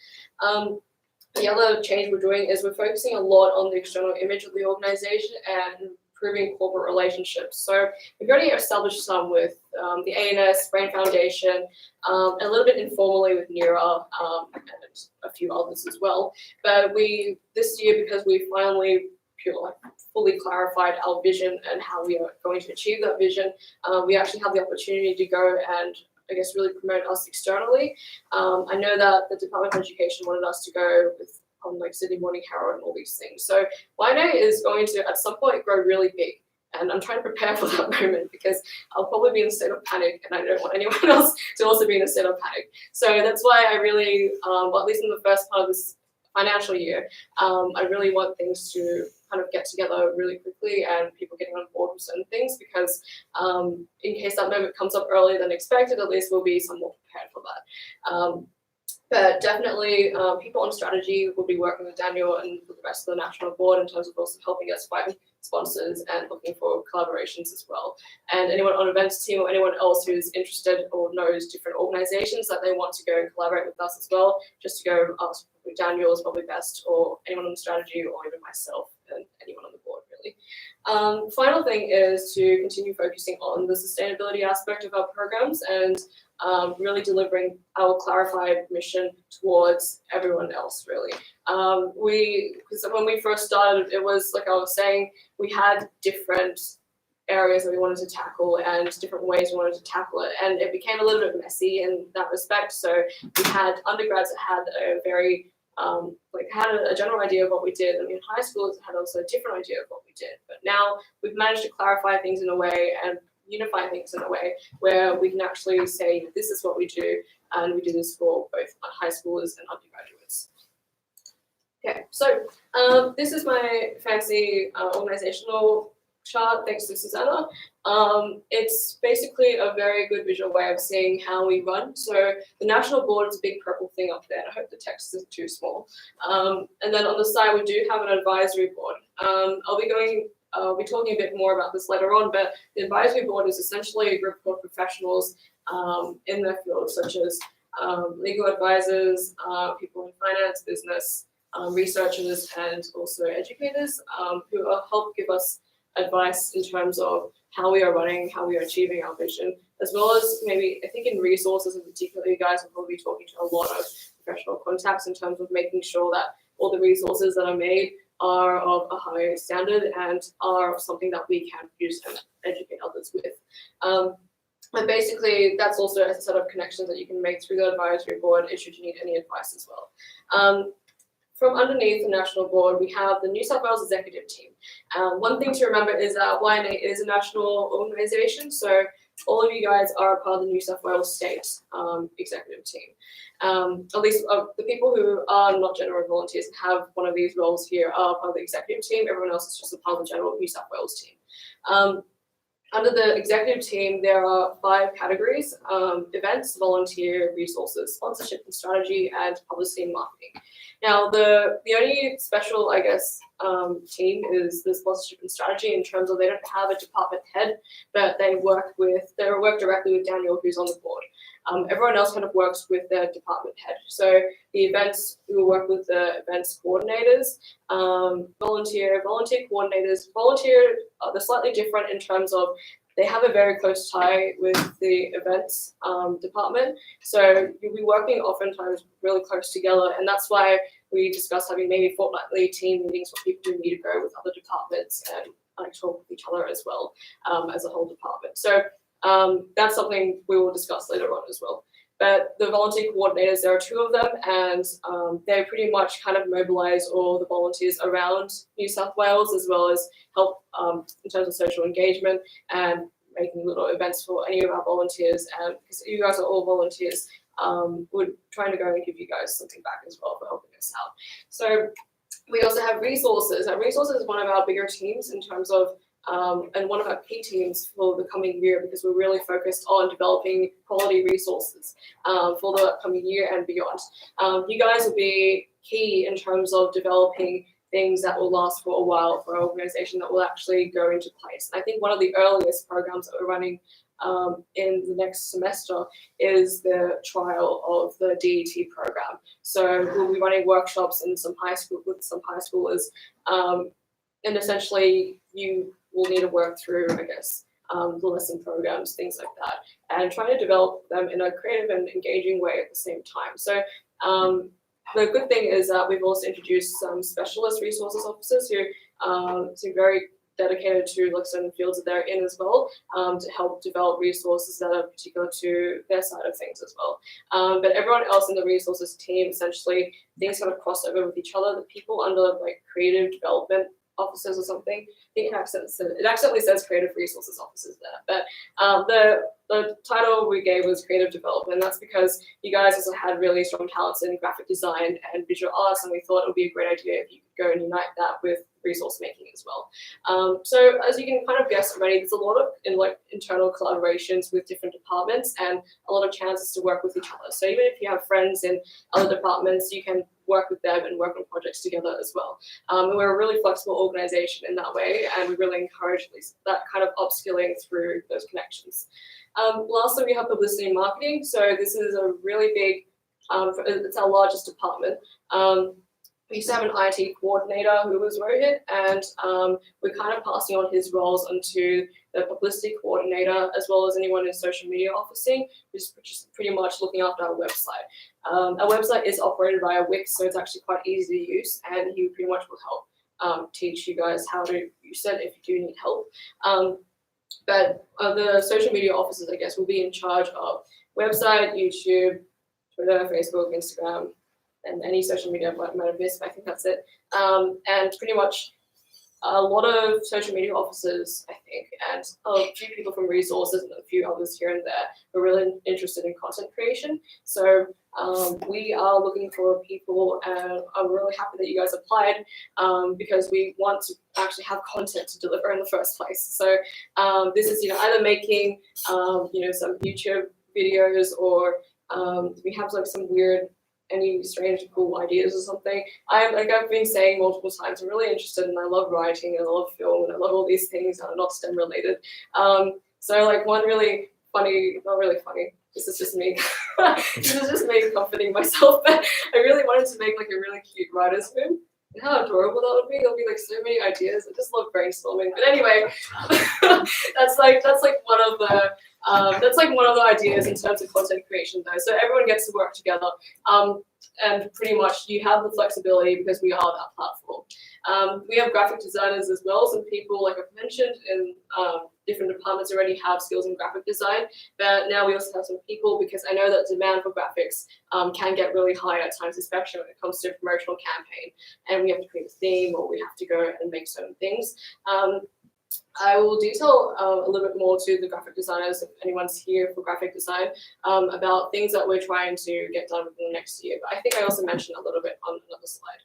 The other change we're doing is we're focusing a lot on the external image of the organization and improving corporate relationships. So we've already established some with the ANS, Brain Foundation, and a little bit informally with NERA and a few others as well. But this year, because we finally fully clarified our vision and how we are going to achieve that vision, we actually have the opportunity to go and really promote us externally. I know that the Department of Education wanted us to go with on Sydney Morning Herald and all these things. So YNA is going to at some point grow really big, and I'm trying to prepare for that moment because I'll probably be in a state of panic, and I don't want anyone else to also be in a state of panic. So that's why I really, at least in the first part of this financial year, I really want things to kind of get together really quickly and people getting on board with certain things, because in case that moment comes up earlier than expected, at least we'll be somewhat prepared for that. But definitely people on strategy will be working with Daniel and with the rest of the national board in terms of also helping us find sponsors and looking for collaborations as well. And anyone on events team or anyone else who's interested or knows different organizations that they want to go and collaborate with us as well, just to go ask Daniel is probably best, or anyone on the strategy, or even myself and anyone on the board really. Final thing is to continue focusing on the sustainability aspect of our programs and really delivering our clarified mission towards everyone else really. Because when we first started, it was like I was saying, we had different areas that we wanted to tackle and different ways we wanted to tackle it, and it became a little bit messy in that respect. So we had undergrads that had a very had a general idea of what we did, and in high schools had also a different idea of what we did. But now we've managed to clarify things in a way and unify things in a way where we can actually say this is what we do, and we do this for both high schoolers and undergraduates. Okay, so this is my fancy organizational chart, thanks to Susanna. It's basically a very good visual way of seeing how we run. So the national board is a big purple thing up there. I hope the text isn't too small. And then on the side, we do have an advisory board. I'll be talking a bit more about this later on, but the advisory board is essentially a group of professionals in their field, such as legal advisors, people in finance, business, researchers, and also educators who help give us advice in terms of how we are running, how we are achieving our vision, as well as maybe, I think in resources in particular, you guys will probably be talking to a lot of professional contacts in terms of making sure that all the resources that are made are of a high standard and are something that we can use and educate others with. And basically, that's also a set of connections that you can make through the advisory board should you need any advice as well. From underneath the national board, we have the New South Wales executive team. One thing to remember is that YNA is a national organisation, so all of you guys are a part of the New South Wales state executive team. At least the people who are not general volunteers and have one of these roles here are part of the executive team. Everyone else is just a part of the general New South Wales team. Under the executive team, there are 5 categories: events, volunteer, resources, sponsorship and strategy, and publicity and marketing. Now, the only special, I guess, team is the sponsorship and strategy in terms of they don't have a department head, but they work directly with Daniel, who's on the board. Everyone else kind of works with their department head. So the events, we will work with the events coordinators, volunteer coordinators. Volunteer, they're slightly different in terms of they have a very close tie with the events department. So you'll be working oftentimes really close together, and that's why we discussed having maybe fortnightly team meetings where people do need to go with other departments and talk with each other as well as a whole department. So That's something we will discuss later on as well. But the volunteer coordinators, there are 2 of them, and they pretty much kind of mobilise all the volunteers around New South Wales, as well as help in terms of social engagement and making little events for any of our volunteers. And because you guys are all volunteers, we're trying to go and give you guys something back as well for helping us out. So we also have resources. And resources is one of our bigger teams in terms of and one of our key teams for the coming year, because we're really focused on developing quality resources for the upcoming year and beyond. You guys will be key in terms of developing things that will last for a while for our organisation, that will actually go into place. And I think one of the earliest programs that we're running in the next semester is the trial of the DET program. So we'll be running workshops in some high school with some high schoolers, and essentially you will need to work through, I guess, the lesson programs, things like that, and trying to develop them in a creative and engaging way at the same time. So the good thing is that we've also introduced some specialist resources officers who seem very dedicated to like certain fields that they're in as well, to help develop resources that are particular to their side of things as well. But everyone else in the resources team, essentially, things kind of cross over with each other. The people under like creative development officers or something, I think it accidentally says creative resources officers there, but the title we gave was creative development, and that's because you guys also had really strong talents in graphic design and visual arts, and we thought it would be a great idea if you could go and unite that with resource making as well. So as you can kind of guess already, there's a lot of internal collaborations with different departments and a lot of chances to work with each other. So even if you have friends in other departments, you can work with them and work on projects together as well. And we're a really flexible organisation in that way, and we really encourage that kind of upskilling through those connections. Lastly, we have publicity and marketing. So this is a really big, it's our largest department. We used to have an IT coordinator who was Rohit, and we're kind of passing on his roles onto the publicity coordinator, as well as anyone in social media officing, which is pretty much looking after our website. Our website is operated by a Wix, so it's actually quite easy to use, and he pretty much will help teach you guys how to use it if you do need help. But the social media officers, I guess, will be in charge of website, YouTube, Twitter, Facebook, Instagram, and any social media I might have missed, but I think that's it. And pretty much a lot of social media officers, I think, and a few people from resources and a few others here and there are really interested in content creation. So we are looking for people, and I'm really happy that you guys applied, because we want to actually have content to deliver in the first place. So this is either making some YouTube videos, or we have like some weird, any strange cool ideas or something. I've been saying multiple times, I'm really interested, and I love writing and I love film and I love all these things that are not STEM related. So like one really funny, not really funny, this is just me. This is just me comforting myself, but I really wanted to make like a really cute writer's room. And how adorable that would be. There'll be like so many ideas. I just love brainstorming. But anyway, that's like one of the ideas in terms of content creation though. So everyone gets to work together. And pretty much you have the flexibility because we are that platform. We have graphic designers as well. Some people, like I've mentioned, in different departments already have skills in graphic design, but now we also have some people, because I know that demand for graphics can get really high at times, especially when it comes to a promotional campaign, and we have to create a theme or we have to go and make certain things. I will detail a little bit more to the graphic designers, if anyone's here for graphic design, about things that we're trying to get done within the next year. But I think I also mentioned a little bit on another slide.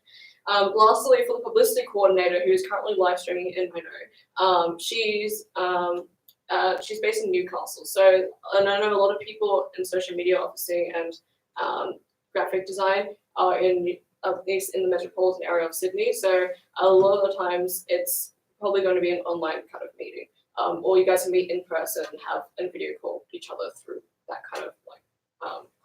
Lastly, for the publicity coordinator, who is currently live streaming in YNA, she's based in Newcastle. So, and I know a lot of people in social media officing and graphic design are at least in the metropolitan area of Sydney. So a lot of the times it's probably going to be an online kind of meeting, or you guys can meet in person and have a video call each other through that kind of like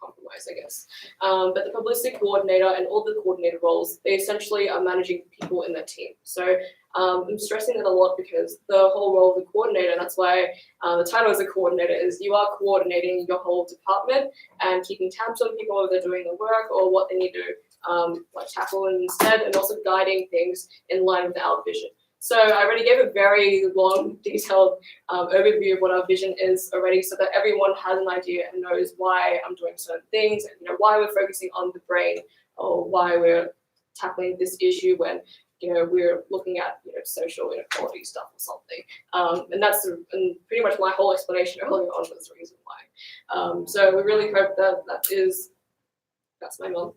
compromise, I guess. But the publicity coordinator and all the coordinator roles, they essentially are managing people in their team. So I'm stressing that a lot because the whole role of the coordinator, that's why the title as a coordinator is you are coordinating your whole department and keeping tabs on people if they're doing the work or what they need to tackle instead, and also guiding things in line with our vision. So I already gave a very long, detailed overview of what our vision is already, so that everyone has an idea and knows why I'm doing certain things, and why we're focusing on the brain, or why we're tackling this issue when we're looking at social inequality stuff or something. And that's and pretty much my whole explanation earlier on was the reason why. So we really hope that that's my mom.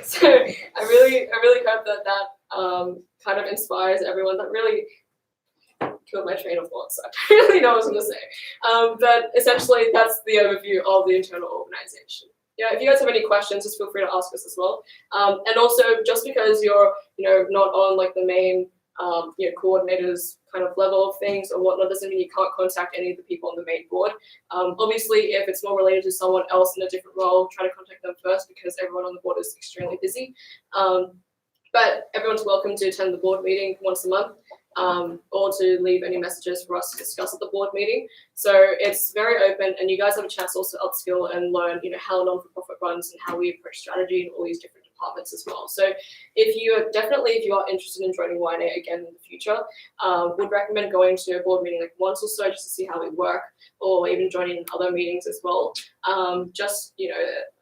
So I really hope that kind of inspires everyone. That really killed my train of thought, so I don't really know what I was going to say. But essentially, that's the overview of the internal organization. If you guys have any questions, just feel free to ask us as well. And also, just because you're not on like the main coordinators kind of level of things or whatnot, doesn't mean you can't contact any of the people on the main board. Obviously, if it's more related to someone else in a different role, try to contact them first, because everyone on the board is extremely busy. But everyone's welcome to attend the board meeting once a month, or to leave any messages for us to discuss at the board meeting. So it's very open, and you guys have a chance also to upskill and learn, how non-for-profit runs and how we approach strategy in all these different departments as well. So if you are interested in joining YNA again in the future, would recommend going to a board meeting like once or so, just to see how we work, or even joining other meetings as well. Just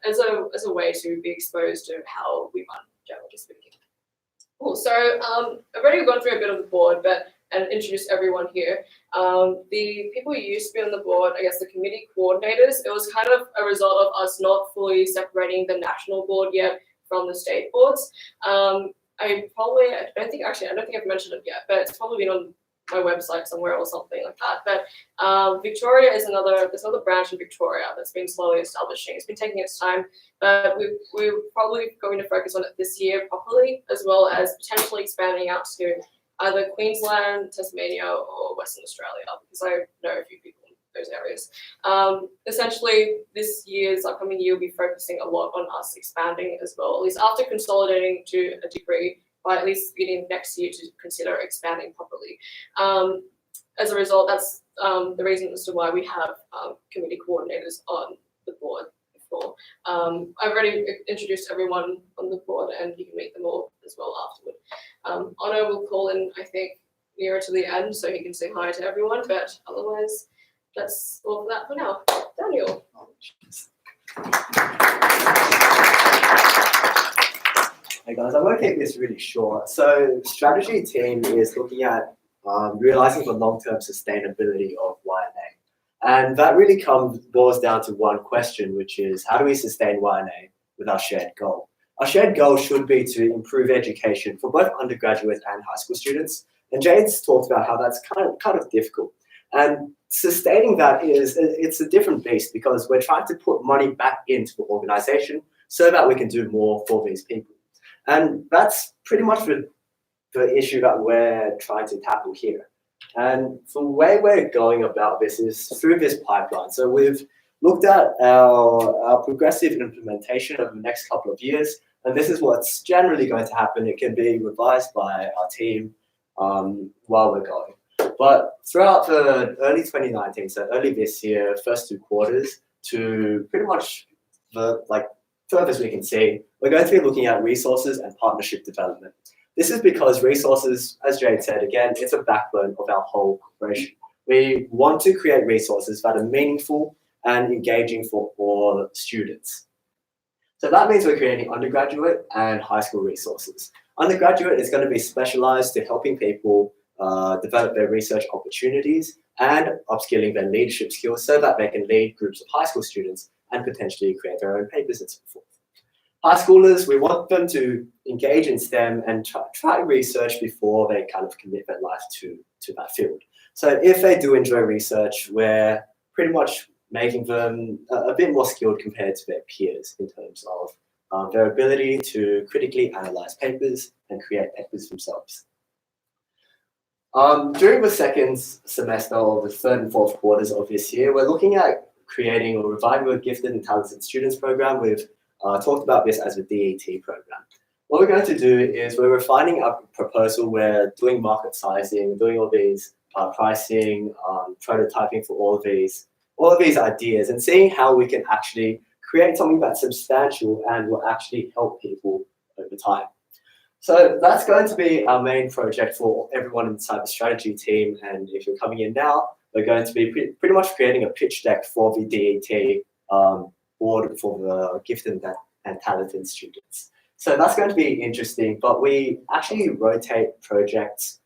as a way to be exposed to how we run, generally speaking. Cool. So I've already gone through a bit of the board, and introduced everyone here. The people who used to be on the board, I guess the committee coordinators, it was kind of a result of us not fully separating the national board yet from the state boards. I don't think I've mentioned it yet, but it's probably been on my website somewhere or something like that. But Victoria is there's another branch in Victoria that's been slowly establishing. It's been taking its time, but we're probably going to focus on it this year properly, as well as potentially expanding out to either Queensland, Tasmania, or Western Australia, because I know a few people in those areas. Essentially, this year's upcoming year will be focusing a lot on us expanding as well, at least after consolidating to a degree, by at least beginning next year to consider expanding properly. As a result, that's the reason as to why we have committee coordinators on the board before. I've already introduced everyone on the board, and you can meet them all as well afterward. Ono will call in, I think, nearer to the end, so he can say hi to everyone, but otherwise, that's all for that for now. Daniel. Hey guys, I'm going to keep this really short. So strategy team is looking at realizing the long-term sustainability of YNA. And that really boils down to one question, which is how do we sustain YNA with our shared goal? Our shared goal should be to improve education for both undergraduate and high school students. And Jade's talked about how that's kind of difficult. And sustaining that it's a different beast, because we're trying to put money back into the organization so that we can do more for these people. And that's pretty much the issue that we're trying to tackle here. And the way we're going about this is through this pipeline. So we've looked at our progressive implementation over the next couple of years, and this is what's generally going to happen. It can be revised by our team while we're going. But throughout the early 2019, so early this year, first 2 quarters, to pretty much furthest we can see, we're going to be looking at resources and partnership development. This is because resources, as Jade said, again, it's a backbone of our whole corporation. We want to create resources that are meaningful and engaging for all students. So that means we're creating undergraduate and high school resources. Undergraduate is going to be specialized to helping people develop their research opportunities and upskilling their leadership skills so that they can lead groups of high school students and potentially create their own papers and so forth. High schoolers, we want them to engage in STEM and try research before they kind of commit their life to that field. So if they do enjoy research, we're pretty much making them a bit more skilled compared to their peers in terms of their ability to critically analyze papers and create papers themselves. During the second semester or the third and fourth quarters of this year, we're looking at creating or reviving a gifted and talented students program. We've talked about this as a DET program. What we're going to do is we're refining our proposal. We're doing market sizing, doing all these pricing, prototyping for all of these ideas, and seeing how we can actually create something that's substantial and will actually help people over time. So that's going to be our main project for everyone inside the strategy team. And if you're coming in now, we're going to be pretty much creating a pitch deck for the DET board for the gifted and talented students. So that's going to be interesting, but we actually rotate projects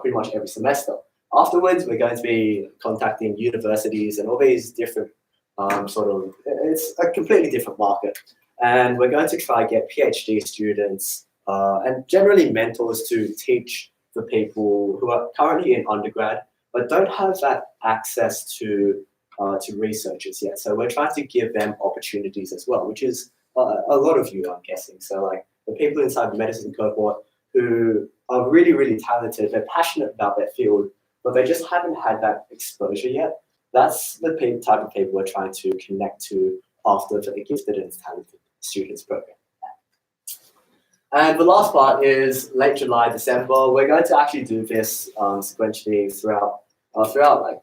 pretty much every semester. Afterwards, we're going to be contacting universities and all these different it's a completely different market. And we're going to try to get PhD students and generally mentors to teach the people who are currently in undergrad but don't have that access to researchers yet. So we're trying to give them opportunities as well, which is a lot of you, I'm guessing. So like the people inside the medicine cohort who are really, really talented, they're passionate about their field, but they just haven't had that exposure yet. That's the type of people we're trying to connect to after the gifted and talented students program. And the last part is late July, December. We're going to actually do this sequentially throughout like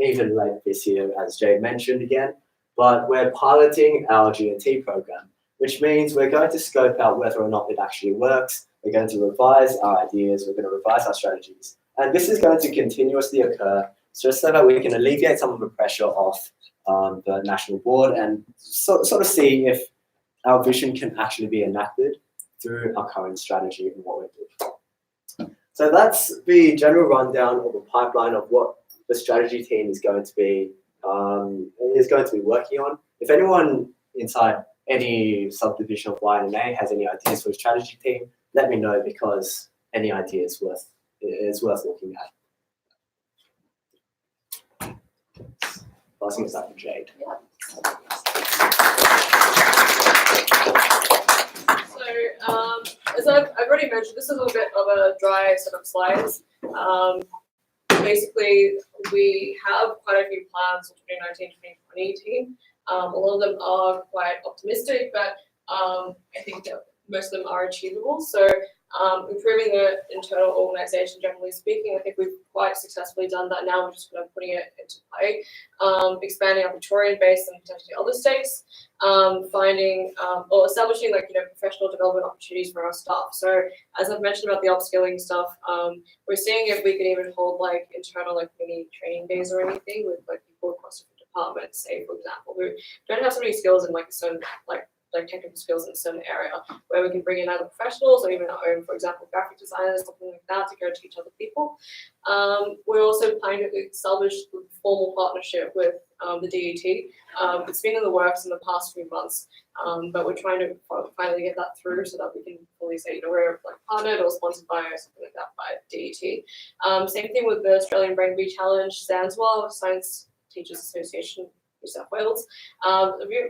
even late this year, as Jay mentioned again. But we're piloting our G&T program, which means we're going to scope out whether or not it actually works. We're going to revise our ideas. We're going to revise our strategies. And this is going to continuously occur just so that we can alleviate some of the pressure off the national board and sort of see if our vision can actually be enacted through our current strategy and what we're doing. So that's the general rundown of the pipeline of what the strategy team is going to be working on. If anyone inside any subdivision of YNA has any ideas for the strategy team, let me know, because any idea is worth looking at. Passing this up to Jade. So, as I've already mentioned, this is a little bit of a dry set of slides. Basically, we have quite a few plans for 2019-2020 team. A lot of them are quite optimistic, but I think that most of them are achievable. So improving the internal organization, generally speaking, I think we've quite successfully done that now. We're just kind of putting it into play, expanding our Victorian base and potentially other states, finding or establishing professional development opportunities for our staff. So as I've mentioned about the upskilling stuff, we're seeing if we can even hold internal mini training days or anything with people across different departments, say for example, who don't have so many skills in a certain technical skills in a certain area, where we can bring in other professionals or even our own, for example, graphic designers, something like that, to go teach other people. We're also planning to establish a formal partnership with the DET. It's been in the works in the past few months, but we're trying to finally get that through so that we can fully say, we're partnered or sponsored by or something like that by DET. Same thing with the Australian Brain Bee Challenge, SANSWA, Science Teachers Association, New South Wales,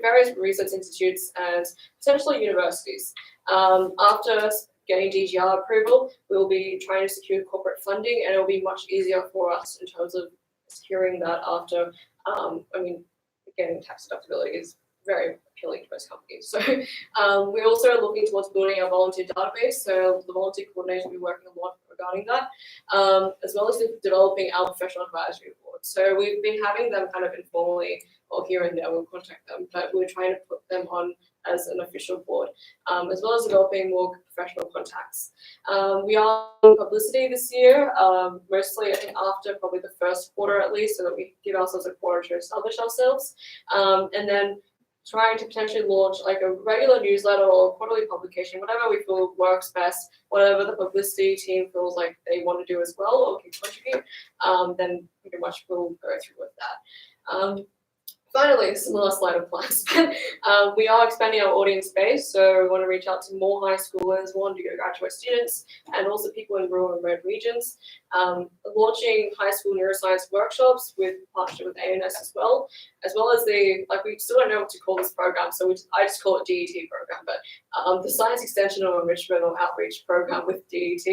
various research institutes and potentially universities. After getting DGR approval, we will be trying to secure corporate funding, and it will be much easier for us in terms of securing that after, getting tax deductibility is very appealing to most companies. So we're also looking towards building our volunteer database. So the volunteer coordinator will be working a lot regarding that, as well as developing our professional advisory board. So we've been having them kind of informally, or here and there we'll contact them, but we're trying to put them on as an official board, as well as developing more professional contacts. We are in publicity this year, mostly I think after probably the first quarter at least, so that we give ourselves a quarter to establish ourselves, and then trying to potentially launch a regular newsletter or quarterly publication, whatever we feel works best, whatever the publicity team feels like they want to do as well or can contribute, then pretty much we'll go through with that. Finally, this is the last slide of plans. We are expanding our audience base, so we want to reach out to more high schoolers, more undergraduate students, and also people in rural and remote regions. Launching high school neuroscience workshops with partnership with ANS as well as we still don't know what to call this program, so I just call it DET program, but the Science Extension or Enrichment or Outreach program with DET.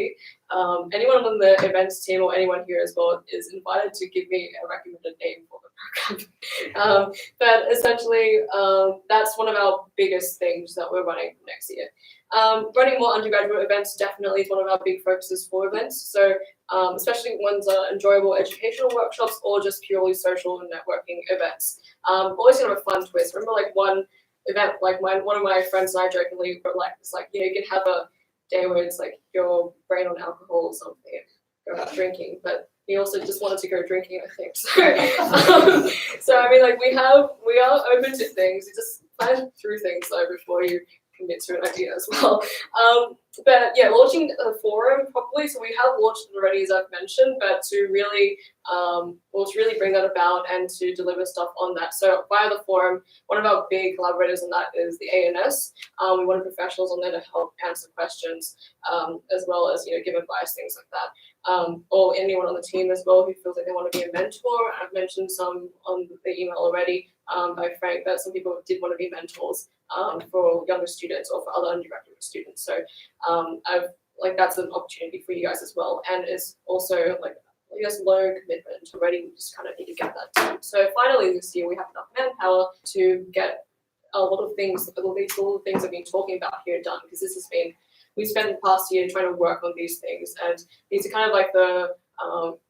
Anyone on the events team or anyone here as well is invited to give me a recommended name for the program. But essentially, that's one of our biggest things that we're running next year. Running more undergraduate events definitely is one of our big focuses for events. So especially ones are enjoyable educational workshops or just purely social and networking events. Always kind of a fun twist. Remember one event, one of my friends and I jokingly were you can have day where it's like your brain on alcohol or something, go out drinking, but he also just wanted to go drinking, I think. So I mean, like we are open to things. You just plan through things though before you commit to an idea as well. But yeah, launching a forum properly. So we have launched it already, as I've mentioned, but to really bring that about and to deliver stuff on that. So via the forum, one of our big collaborators on that is the ANS. We wanted professionals on there to help answer questions, as well as give advice, things like that. Or anyone on the team as well who feels like they want to be a mentor. I've mentioned some on the email already by Frank that some people did want to be mentors for younger students or for other undergraduate students. So that's an opportunity for you guys as well, and it's also like low commitment already. We just kind of need to get that done. So finally this year we have enough manpower to get a lot of things, all the things I've been talking about here done, because this has been, we spent the past year trying to work on these things, and these are kind of like the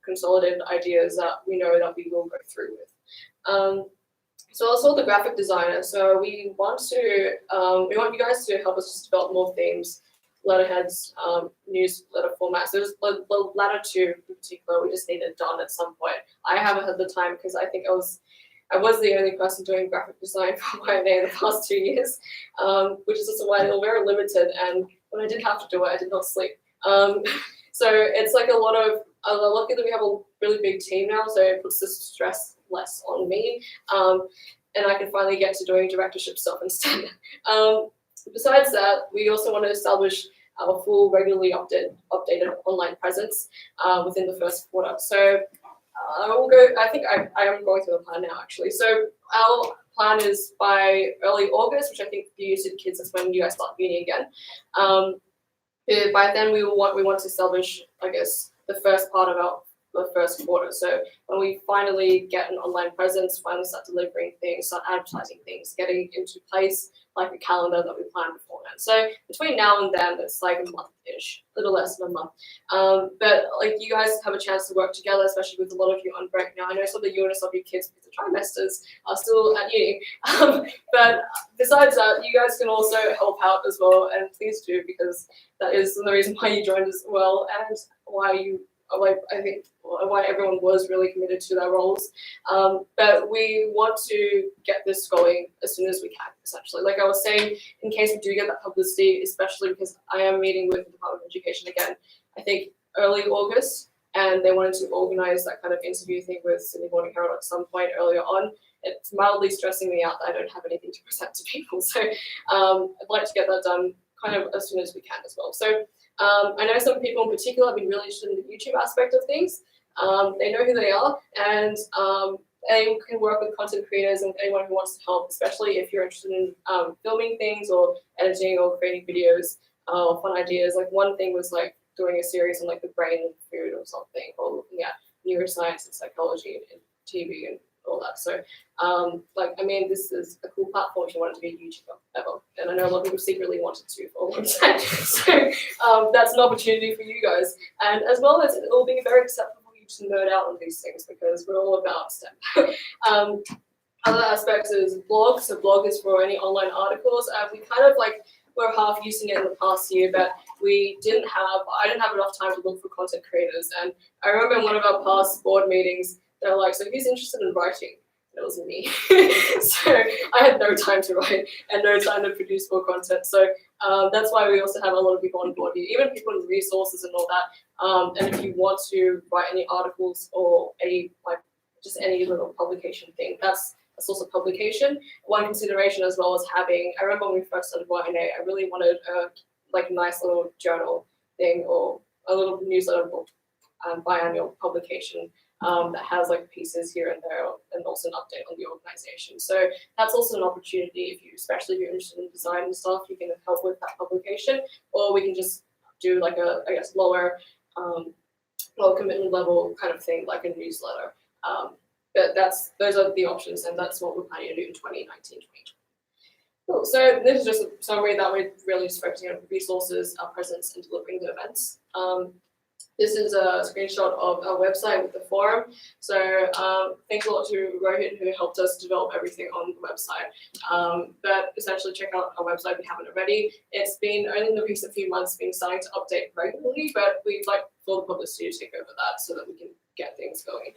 consolidated ideas that we know that we will go through with. So also the graphic designer. So we want you guys to help us just develop more themes, letterheads, newsletter formats. There's the latter two in particular, we just need it done at some point. I haven't had the time because I think I was the only person doing graphic design for YNA in the past 2 years, which is also why they were very limited. And when I did have to do it, I did not sleep. So it's like I'm lucky that we have a really big team now, so it puts the stress less on me, and I can finally get to doing directorship stuff instead. Besides that, we also want to establish our full, regularly updated online presence within the first quarter. So I think I am going through the plan now, actually. So our plan is by early August, which I think for you kids is when you guys start uni again. By then we want to establish, I guess, the first part of the first quarter. So when we finally get an online presence, finally start delivering things, start advertising things, getting into place like a calendar that we planned beforehand. So between now and then, it's like a month-ish, a little less than a month. But like you guys have a chance to work together, especially with a lot of you on break now. I know some of the UNSW kids, because the trimesters are still at uni. But besides that, you guys can also help out as well, and please do, because that is the reason why you joined as well, and I think why everyone was really committed to their roles. But we want to get this going as soon as we can, essentially. Like I was saying, in case we do get that publicity, especially because I am meeting with the Department of Education again, I think early August, and they wanted to organize that kind of interview thing with Sydney Morning Herald at some point earlier on. It's mildly stressing me out that I don't have anything to present to people. So I'd like to get that done kind of as soon as we can as well. So I know some people in particular have been really interested in the YouTube aspect of things. They know who they are, and they can work with content creators and anyone who wants to help, especially if you're interested in filming things or editing or creating videos or fun ideas. Like one thing was like doing a series on like the brain and food or something, or looking at neuroscience and psychology and TV and all that. So this is a cool platform if you want it to be a YouTuber ever. And I know a lot of people secretly wanted to for a long time. So that's an opportunity for you guys. And as well as it will be very acceptable for you to nerd out on these things, because we're all about STEM. Other aspects is blog. So blog is for any online articles. We kind of we're half using it in the past year, but I didn't have enough time to look for content creators. And I remember in one of our past board meetings, they were like, so who's interested in writing? It wasn't me. So I had no time to write and no time to produce more content. So that's why we also have a lot of people on board here, even people in resources and all that. And if you want to write any articles or any little publication thing, that's a source of publication. One consideration as well as having, I remember when we first started YNA, I really wanted a nice little journal thing or a little newsletter book, biannual publication. That has pieces here and there, and also an update on the organization. So that's also an opportunity especially if you're interested in design and stuff, you can help with that publication, or we can just do lower commitment level kind of thing, like a newsletter. But those are the options, and that's what we're planning to do in 2019, 2020. Cool. So this is just a summary that we're really just focusing on resources, our presence, and delivering the events. This is a screenshot of our website with the forum. So thanks a lot to Rohit who helped us develop everything on the website. But essentially check out our website if you haven't already. It's been only in the recent few months been starting to update regularly, but we'd like for the publicity to take over that so that we can get things going.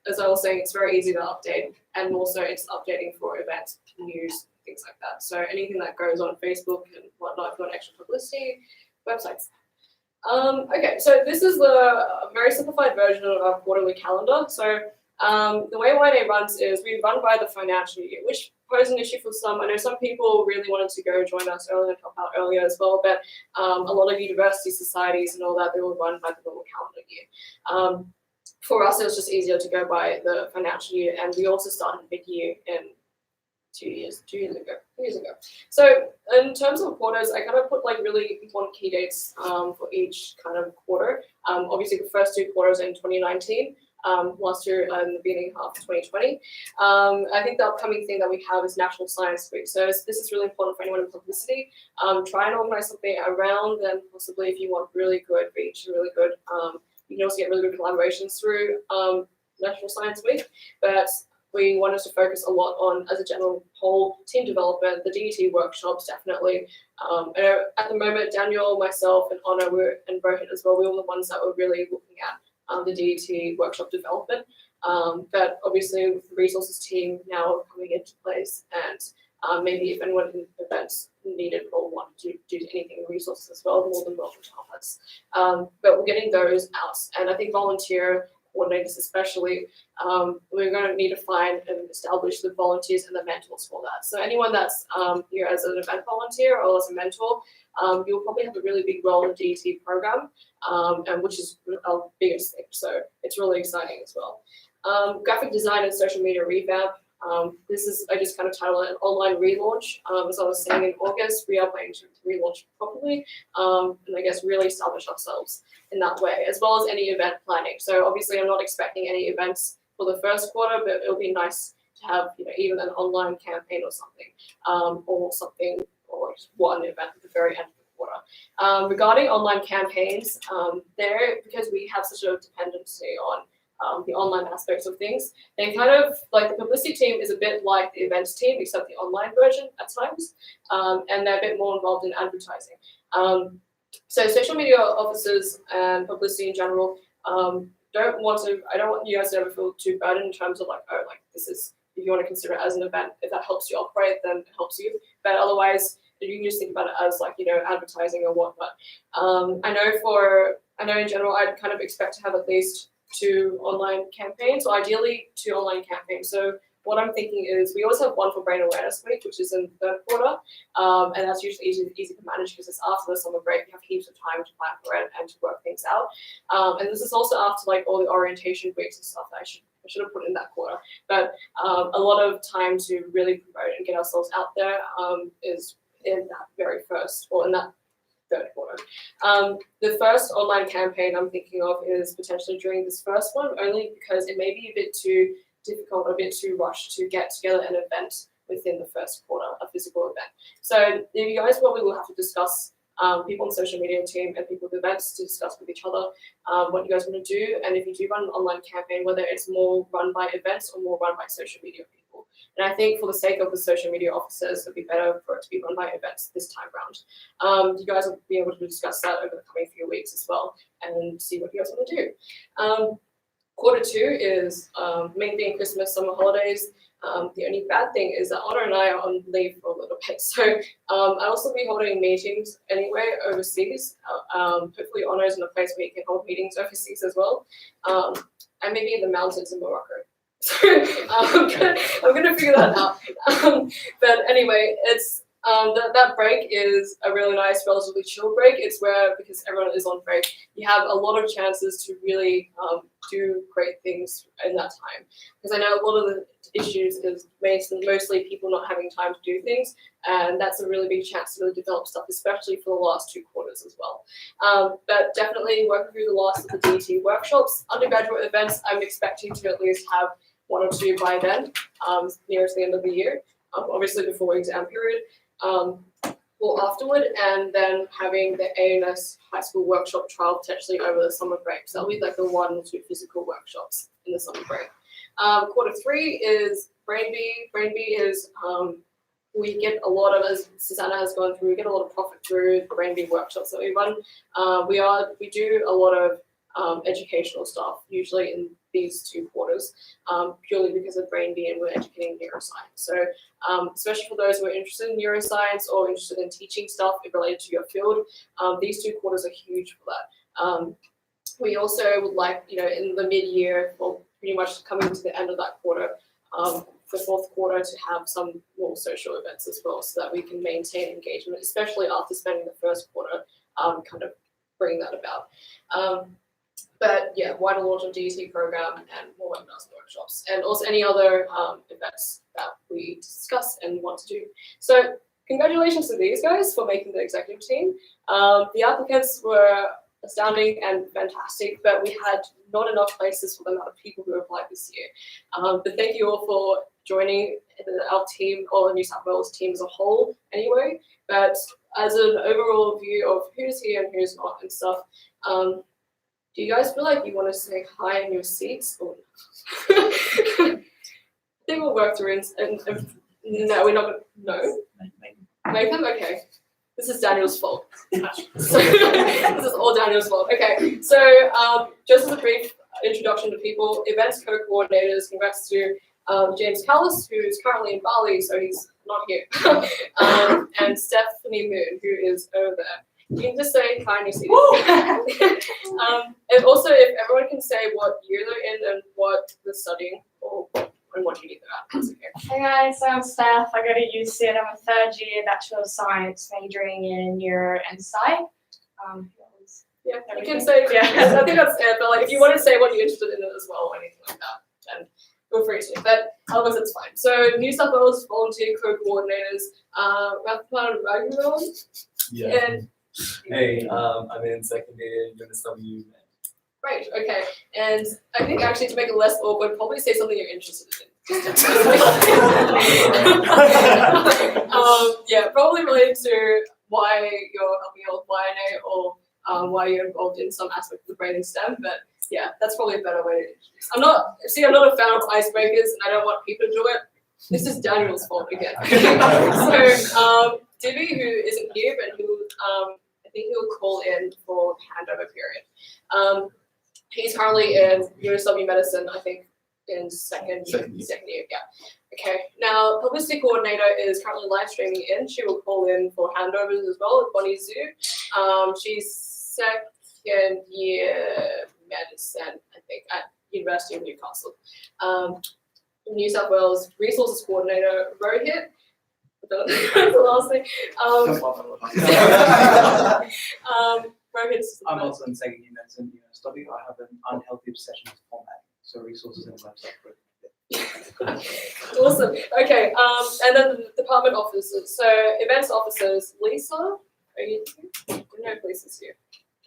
As I was saying, it's very easy to update, and also it's updating for events, news, things like that. So anything that goes on Facebook and whatnot, if you want extra publicity, websites. Okay, so this is the very simplified version of our quarterly calendar. So the way YNA runs is we run by the financial year, which posed an issue for some. I know some people really wanted to go join us earlier and help out earlier as well, but a lot of university societies and all that, they will run by the normal calendar year. For us, it was just easier to go by the financial year, and we also started mid-year in 2 years ago. So in terms of quarters, I kind of put like really important key dates for each kind of quarter. Obviously the first 2 quarters in 2019, last year and the beginning half of 2020. I think the upcoming thing that we have is National Science Week. So this is really important for anyone in publicity. Try and organize something around them, possibly if you want really good reach, really good, you can also get really good collaborations through National Science Week. But we wanted to focus a lot on, as a general whole, team development, the DET workshops, definitely. At the moment, Daniel, myself, and Anna, and Rohit as well, we were the ones that were really looking at the DET workshop development. But obviously, with the resources team now coming into place, and maybe if anyone in events needed or wanted to do anything in resources as well, more than welcome to help us. But we're getting those out, and I think volunteer coordinators especially, we're going to need to find and establish the volunteers and the mentors for that. So anyone that's here as an event volunteer or as a mentor, you'll probably have a really big role in the DET program, and which is our biggest thing. So it's really exciting as well. Graphic design and social media revamp. This is, I just kind of titled it an online relaunch. As I was saying, in August, we are planning to relaunch properly, and I guess really establish ourselves in that way, as well as any event planning. So obviously I'm not expecting any events for the first quarter, but it'll be nice to have, you know, even an online campaign or something, or just one event at the very end of the quarter. Regarding online campaigns, because we have such a dependency on the online aspects of things, they kind of, like, the publicity team is a bit like the events team, except the online version at times, and they're a bit more involved in advertising. So social media officers and publicity in general, I don't want you guys to ever feel too burdened in terms of like, oh, like this is, if you want to consider it as an event, if that helps you operate, then it helps you. But otherwise, you can just think about it as like, you know, advertising or whatnot. I know in general, I'd kind of expect to have at least 2 online campaigns, or ideally 2 online campaigns. So what I'm thinking is we always have one for Brain Awareness Week, which is in the 3rd quarter, and that's usually easy to manage because it's after the summer break. You have heaps of time to plan for it and to work things out. And this is also after like all the orientation weeks and stuff that I should have put in that quarter. But a lot of time to really promote and get ourselves out there is in that very first, or in that 3rd quarter. The first online campaign I'm thinking of is potentially during this first one, only because it may be a bit too difficult, a bit too rushed to get together an event within the first quarter, a physical event. So you guys probably will have to discuss, people on the social media team and people with events, to discuss with each other what you guys want to do, and if you do run an online campaign, whether it's more run by events or more run by social media people. And I think for the sake of the social media officers, it'd be better for it to be run by events this time around. You guys will be able to discuss that over the coming few weeks as well and see what you guys want to do. Quarter 2 is main being Christmas, summer holidays. The only bad thing is that Anna and I are on leave for a little bit. So I'll also be holding meetings anyway overseas. Hopefully Anna is in a place where you can hold meetings overseas as well. And maybe in the mountains in Morocco. So I'm gonna figure that out. But anyway, it's that break is a really nice, relatively chill break. It's where, because everyone is on break, you have a lot of chances to really do great things in that time. Because I know a lot of the issues is mostly people not having time to do things, and that's a really big chance to really develop stuff, especially for the last 2 quarters as well. But definitely working through the last of the DT workshops. Undergraduate events, I'm expecting to at least have 1 or 2 by then, nearest the end of the year, obviously before exam period. or afterward, and then having the ANS high school workshop trial potentially over the summer break. So that'll be like the 1 or 2 physical workshops in the summer break. Quarter 3 is Brain Bee. Brain Bee is we get a lot of, as Susanna has gone through, we get a lot of profit through the Brain Bee workshops that we run. We do a lot of educational stuff, usually in these 2 quarters, purely because of Brain Bee and we're educating neuroscience. So especially for those who are interested in neuroscience or interested in teaching stuff related to your field, these 2 quarters are huge for that. We also would like, in the mid-year, well, pretty much coming to the end of that quarter, the 4th quarter, to have some more social events as well, so that we can maintain engagement, especially after spending the 1st quarter kind of bringing that about. But yeah, wider launch of DET program and more webinars and workshops, and also any other events that we discuss and want to do. So congratulations to these guys for making the executive team. The applicants were astounding and fantastic, but we had not enough places for the amount of people who applied this year. But thank you all for joining our team, or the New South Wales team as a whole anyway. But as an overall view of who's here and who's not and stuff, do you guys feel like you want to say hi in your seats? Or I think we'll work through and no, we're not going to, no? Make them? Okay. This is Daniel's fault. So, this is all Daniel's fault. Okay, so just as a brief introduction to people, events co-coordinators, congrats to James Callis, who's currently in Bali, so he's not here, and Stephanie Moon, who is over there. You can just say hi and you see and also, if everyone can say what year they're in and what they're studying, or and what you need that, that's okay. Hey guys, I'm Steph. I go to UC and I'm a 3rd year Bachelor of Science majoring in Neuro and Psych. Yeah, you can say, yeah, I think that's it, but like if you want to say what you're interested in as well or anything like that, then feel free to, but otherwise it's fine. So New South Wales volunteer co-coordinators, Rathpan. Yeah. And Hey, I'm in 2nd year UNSW. great, okay. And I think actually to make it less awkward, probably say something you're interested in. Yeah, probably related to why you're helping out with YNA or why you're involved in some aspect of the brain and STEM, but yeah, that's probably a better way to introduce. I'm not a fan of icebreakers and I don't want people to do it. This is Daniel's fault again. So Divi, who isn't here, but who I think he'll call in for handover period. He's currently in UNSW medicine, I think, in second year, yeah. Okay, now publicity coordinator is currently live streaming in. She will call in for handovers as well with Bonnie Zhu. She's 2nd year medicine, I think, at University of Newcastle. New South Wales resources coordinator Rohit. That's the last thing. Rohit's I'm also in 2nd year medicine at UNSW. I have an unhealthy obsession with formatting, so resources and website for it. Awesome. Okay. And then the department officers. So events officers, Lisa. Are you here? I don't know if Lisa's here.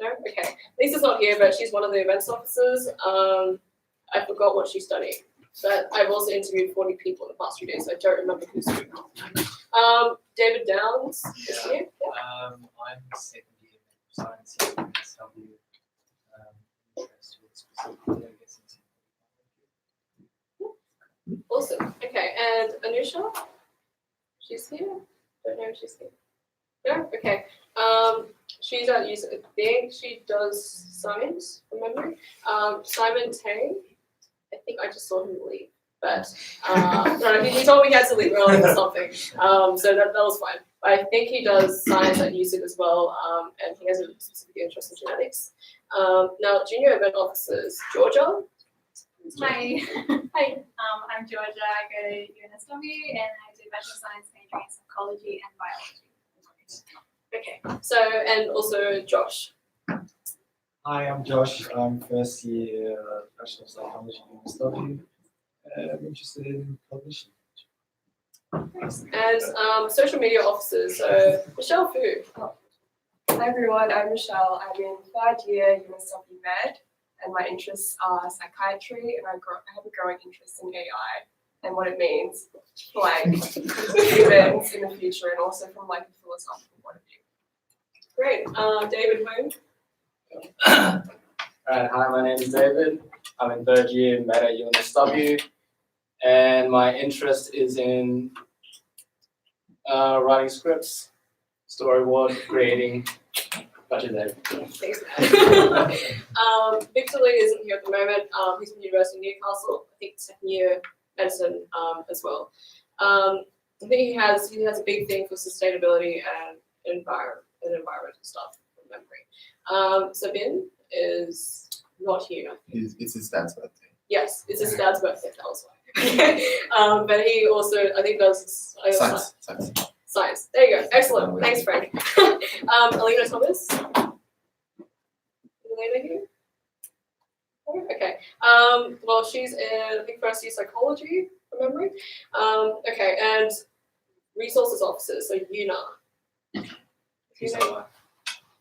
No? Okay. Lisa's not here, but she's one of the events officers. I forgot what she's studying. But I've also interviewed 40 people in the past few days, so I don't remember who's doing what. David Downs is here. Yeah. I'm 2nd year science at UNSW. Interested specifically, I guess, in Awesome. Okay, and Anusha? She's here? Don't know if she's here. No? Okay. She's at UC. I think she does science, from memory. Simon Tang. I think I just saw him leave. But no, he told me he had to leave early or something. So that was fine. I think he does science at UC as well, and he has a specific interest in genetics. Now, junior event officers, Georgia. Hi. Hi. I'm Georgia. I go to UNSW and I do Bachelor of Science majoring in psychology and biology. Okay. So, and also Josh. Hi, I'm Josh. I'm 1st year Bachelor of Psychology at UNSW. I'm interested in publishing. And social media officers, so Michelle Fu. Hi everyone, I'm Michelle. I'm in 3rd year UNSW Med, and my interests are psychiatry, and I have a growing interest in AI and what it means for like humans in the future, and also from like a philosophical point of view. Great. David Wing. Hi, my name is David. I'm in third year med at UNSW, and my interest is in writing scripts, storyboard, creating, bunch of that. Thanks, Matt. Victor Lee isn't here at the moment. He's from University of Newcastle. I think second year medicine as well. I think he has a big thing for sustainability and environmental stuff from memory. Sabine is not here. It's his dad's birthday. Yes, it's his dad's birthday. That was why. But he also, I think, does Science. Science. There you go. Excellent. Thanks, Frank. Alina Thomas. Is Alina here? Oh, okay. Well, she's in, I think, first year psychology from memory. Okay, and resources officers. So YNA. She's at work.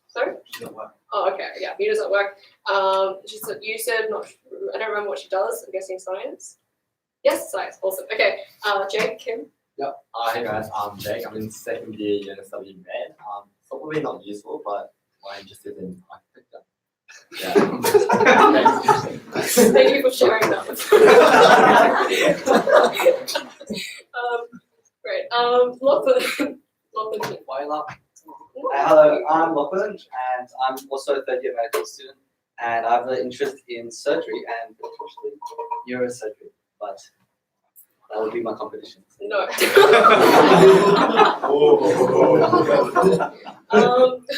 Sorry. She's at work. Oh, okay. Yeah, YNA's at work. She said you said not. I don't remember what she does. I'm guessing science. Yes, science. Awesome. Okay. Jake, Kim. Yep. Hey guys, I'm Jake. I'm in second year UNSW Med. Probably not useful, but I'm interested in architecture. Yeah. Thank you for sharing that. Great. Lachlan. Hello, I'm Lachlan, and I'm also a third year medical student, and I have an interest in surgery and especially neurosurgery, but that would be my competition. No.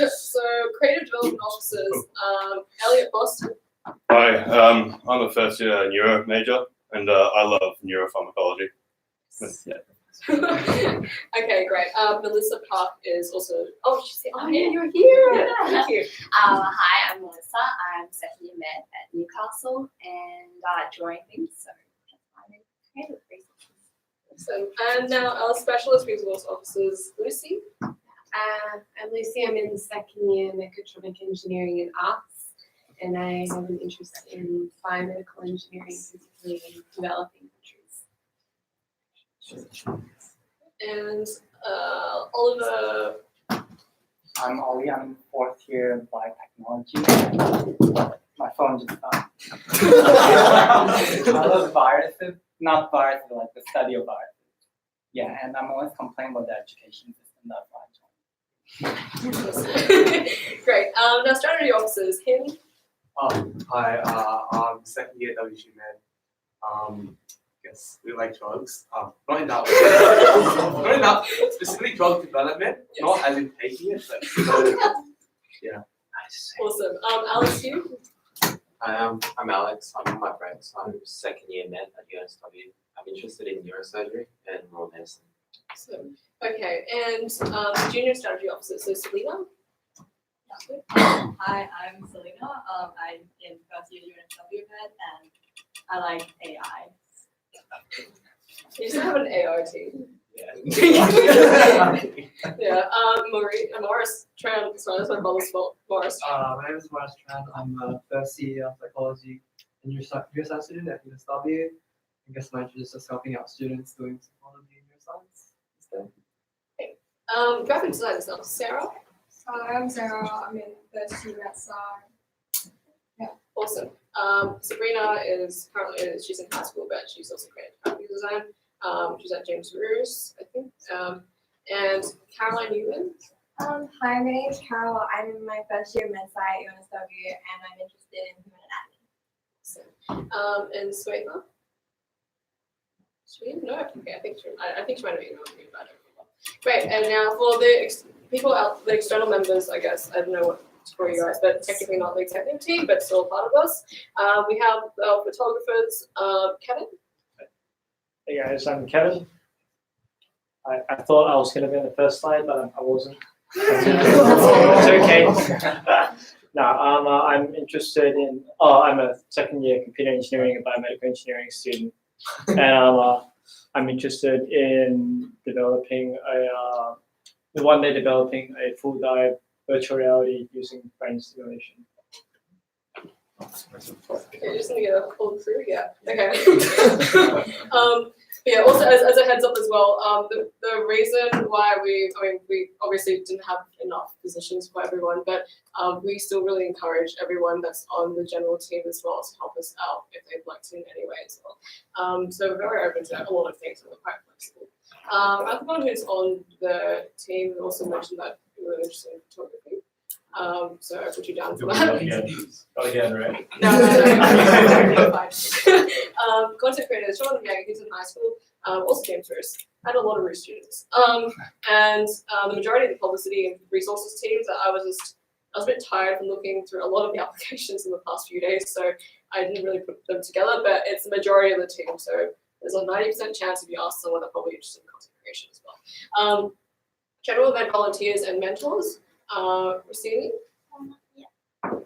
So creative development officers, Elliot Boston. Hi, I'm a first year neuro major, and I love neuropharmacology. Yeah. Okay, great. Melissa Park is also. Oh, she's here. Oh, yeah, you're here. Yeah. Thank you. Hi, I'm Melissa. I'm second year med at Newcastle and drawing things, so I'm in creative resources. Awesome. And now our specialist resource officers, Lucy. I'm Lucy. I'm in second year mechatronic engineering and arts, and I have an interest in biomedical engineering, particularly in developing countries. And Oliver. I'm Ollie. I'm in fourth year in biotechnology. My phone just died. I love viruses, not viruses, like the study of viruses. Yeah, and I'm always complaining about the education system. That's why I joined. Great. Now strategy officers, him. Hi, I'm second year WG Med. Guess we like drugs. Not in that way. Not in that specifically drug development, not as in taking it, but yeah. Awesome. Alex, you. I'm Alex. I'm with my friends. I'm second year med at UNSW. I'm interested in neurosurgery and rural medicine. Awesome. Okay, and junior strategy officer. So Selena. Hi, I'm Selena. I'm in first year UNSW med and I like AI. You just have an AI team. Yeah. Yeah. Morris Tran. Sorry, that's my brother's fault. Morris. My name is Morris Tran. I'm a first year psychology and neuroscience student at UNSW. I guess my interest is helping out students doing psychology and neuroscience instead. Graphic design is now Sarah. Hi, I'm Sarah. I'm in first year at SAR. Yeah. Awesome. Sabrina is currently she's in high school, but she's also creating graphic design. She's at James Roos, I think. And Caroline Newman. Hi, my name is Carol. I'm in my first year med sci at UNSW, and I'm interested in human anatomy. Awesome. And Swetha. She no, okay. I think she might have emailed me about it. Great. And now for the people out, the external members, I guess I don't know what for you guys, but technically not the executive team, but still part of us. We have our photographers, Kevin. Hey guys, I'm Kevin. I thought I was going to be on the first slide, but I wasn't. It's okay. No, I'm interested in. I'm a second year computer engineering and biomedical engineering student, and I'm interested in developing one day developing a full dive virtual reality using brain stimulation. Okay, just gonna get a cold through, yeah. Okay. Yeah, also as a heads up as well, the reason why we obviously didn't have enough positions for everyone, but we still really encourage everyone that's on the general team as well to help us out if they'd like to in any way as well. So we're very open to a lot of things and we're quite flexible. Everyone who's on the team also mentioned that you're really interested in photography. So I put you down for that. Not again, right? No. Fine. Content creator, Sean, yeah, he's in high school, also came through us. Had a lot of Roost students. And the majority of the publicity and resources teams, I was a bit tired from looking through a lot of the applications in the past few days, so I didn't really put them together, but it's the majority of the team, so there's a 90% chance if you ask someone, they're probably interested in content creation as well. General event volunteers and mentors. Rossini? Yeah.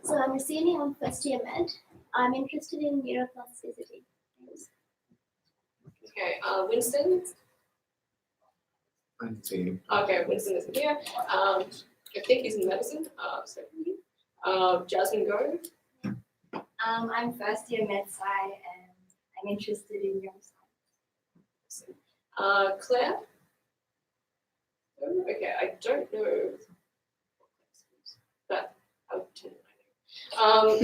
So I'm Rossini, I'm first year med. I'm interested in neuroplasticity. Okay, Winston? Okay, Winston isn't here. I think he's in medicine. Jasmine Go? I'm first year med sci and I'm interested in neuroscience. Claire? Okay, I don't know. But I'll pretend I know.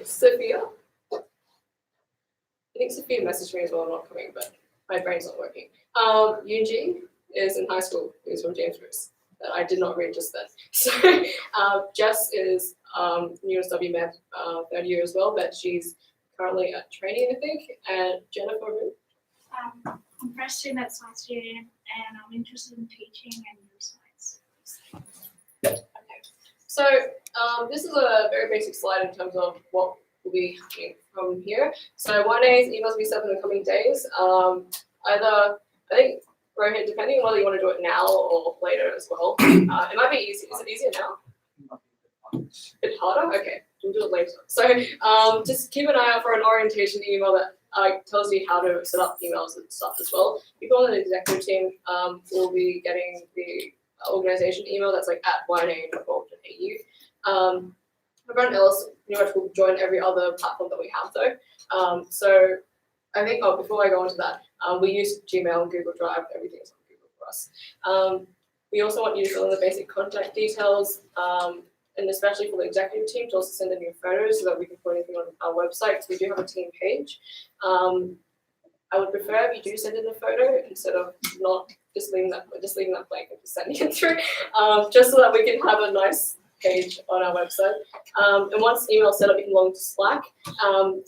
Sophia? I think Sophia messaged me as well, I'm not coming, but my brain's not working. Yunji is in high school, he's from James Bruce, that I did not read just then. So Jess is USW Med third year as well, but she's currently at training, I think. And Jennifer? I'm first year med science student and I'm interested in teaching and neuroscience. Okay. So this is a very basic slide in terms of what will be happening from here. So YNA's emails will be sent in the coming days. Either, I think, Rohit, depending on whether you want to do it now or later as well. It might be easy. Is it easier now? A bit harder? Okay, we'll do it later. So just keep an eye out for an orientation email that tells you how to set up emails and stuff as well. People on the executive team will be getting the organization email that's like at YNA.org.au. Everyone else pretty much will join every other platform that we have though. So I think, before I go into that, we use Gmail and Google Drive, everything's on Google for us. We also want you to fill in the basic contact details, and especially for the executive team to also send in your photos so that we can put anything on our website, because we do have a team page. I would prefer if you do send in a photo instead of not just leaving that blank and just sending it through, just so that we can have a nice page on our website. And once email set up, you can log to Slack.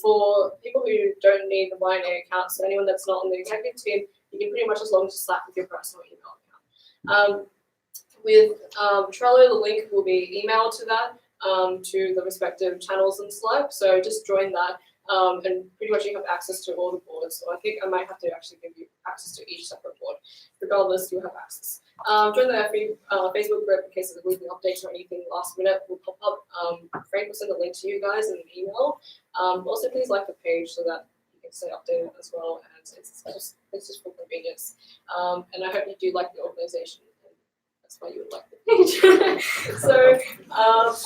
For people who don't need the YNA account, so anyone that's not on the executive team, you can pretty much just log to Slack with your personal email account. With Trello, the link will be emailed to that, to the respective channels in Slack. So just join that, and pretty much you have access to all the boards. So I think I might have to actually give you access to each separate board. Regardless, you have access. Join the Facebook group in case of the weekly updates or anything last minute will pop up. Frank will send a link to you guys in an email. Also, please like the page so that you can stay updated as well. And it's just for convenience. And I hope you do like the organization. That's why you would like the page. So I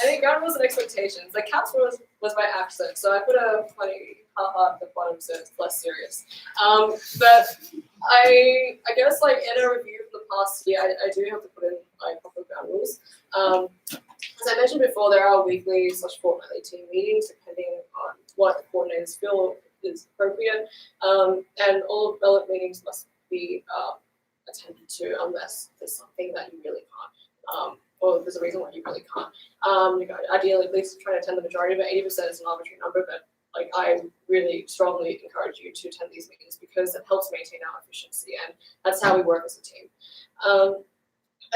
think ground rules and expectations. The cats was by accident, so I put a funny haha at the bottom so it's less serious. But I guess like in a review from the past year, I do have to put in like proper ground rules. As I mentioned before, there are weekly / fortnightly team meetings depending on what the coordinators feel is appropriate, and all relevant meetings must be attended to unless there's something that you really can't, or there's a reason why you really can't. Ideally, at least try to attend the majority of it. 80% is an arbitrary number, but like I really strongly encourage you to attend these meetings because it helps maintain our efficiency, and that's how we work as a team.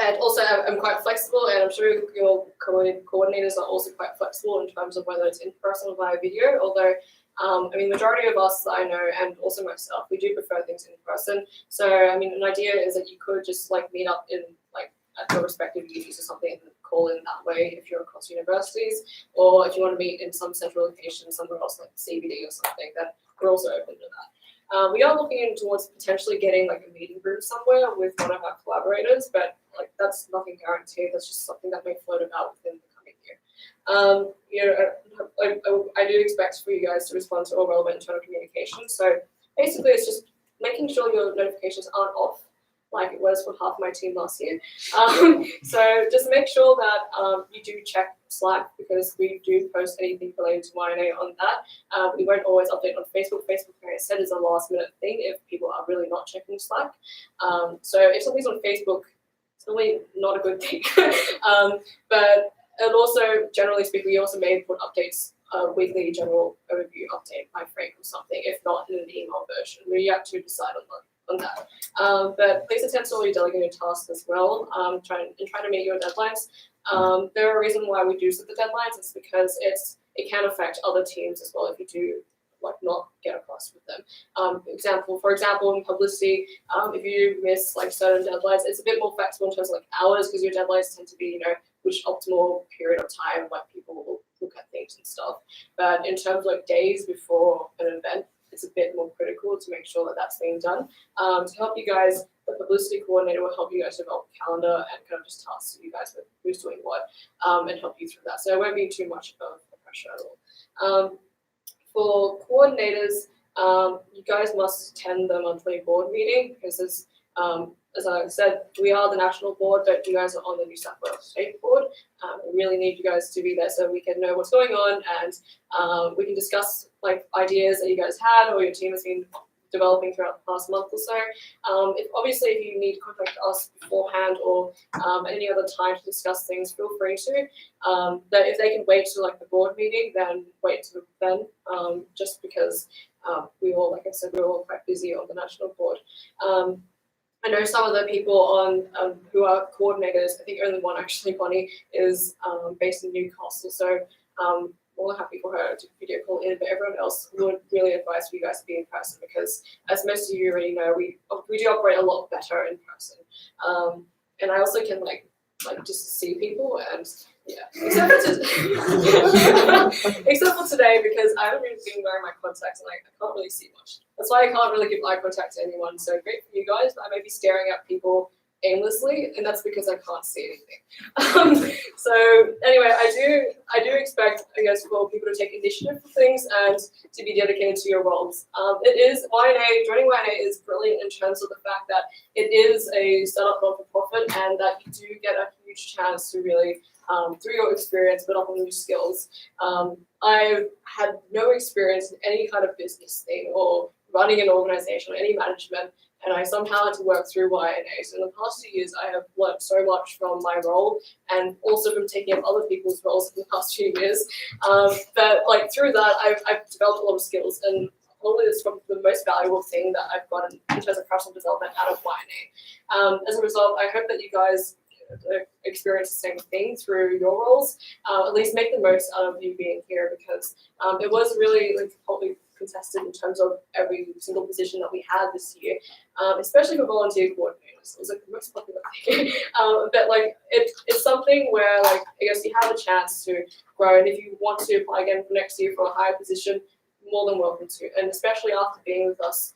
And also, I'm quite flexible, and I'm sure your coordinators are also quite flexible in terms of whether it's in person or via video. Although, I mean, majority of us I know, and also myself, we do prefer things in person. So, I mean, an idea is that you could just like meet up in like at your respective unis or something and call in that way if you're across universities, or if you want to meet in some central location somewhere else like CBD or something, then we're also open to that. We are looking towards potentially getting like a meeting room somewhere with one of our collaborators, but like that's nothing guaranteed. That's just something that may float about within the coming year. You know, I do expect for you guys to respond to all relevant internal communication. So basically, it's just making sure your notifications aren't off, like it was for half my team last year. So just make sure that you do check Slack, because we do post anything related to YNA on that. We won't always update on Facebook. Facebook, like I said, is a last minute thing if people are really not checking Slack. So if something's on Facebook, it's really not a good thing. But and also, generally speaking, we also may put updates, weekly general overview update by Frank or something, if not in an email version. We have to decide on that. But please attempt to all your delegated tasks as well. Try to meet your deadlines. There are reasons why we do set the deadlines. It's because it can affect other teams as well if you do not get across with them. For example, in publicity, if you miss certain deadlines, it's a bit more flexible in terms of hours, because your deadlines tend to be which optimal period of time people will look at things and stuff. But in terms of days before an event, it's a bit more critical to make sure that that's being done. To help you guys, the publicity coordinator will help you guys develop a calendar and kind of just tasks you guys with who's doing what, and help you through that. So it won't be too much of a pressure at all. For coordinators, you guys must attend the monthly board meeting, because as I said, we are the national board, but you guys are on the New South Wales state board. We really need you guys to be there so we can know what's going on, and we can discuss ideas that you guys had or your team has been developing throughout the past month or so. If you need to contact us beforehand or any other time to discuss things, feel free to. But if they can wait till the board meeting, then wait till then, just because we all, like I said, we're all quite busy on the national board. I know some of the people on who are coordinators, I think only one actually, Bonnie, is based in Newcastle. So we're happy for her to video call in, but everyone else would really advise for you guys to be in person, because as most of you already know, we do operate a lot better in person. And I also can just see people, and yeah, except for today, because I haven't really been wearing my contacts and I can't really see much. That's why I can't really give eye contact to anyone. So great for you guys, but I may be staring at people aimlessly, and that's because I can't see anything. So anyway, I do expect, I guess, for people to take initiative for things and to be dedicated to your roles. Joining YNA is brilliant in terms of the fact that it is a startup not-for-profit, and that you do get a huge chance to really, through your experience, build up on new skills. I've had no experience in any kind of business thing or running an organization or any management, and I somehow had to work through YNA. So in the past 2 years, I have learned so much from my role, and also from taking up other people's roles in the past 2 years. But through that, I've developed a lot of skills, and probably it's probably the most valuable thing that I've gotten in terms of personal development out of YNA. As a result, I hope that you guys experience the same thing through your roles. At least make the most out of you being here, because it was really probably contested in terms of every single position that we had this year, especially for volunteer coordinators. It was the most popular thing. But it's something where I guess you have a chance to grow, and if you want to apply again for next year for a higher position, more than welcome to. And especially after being with us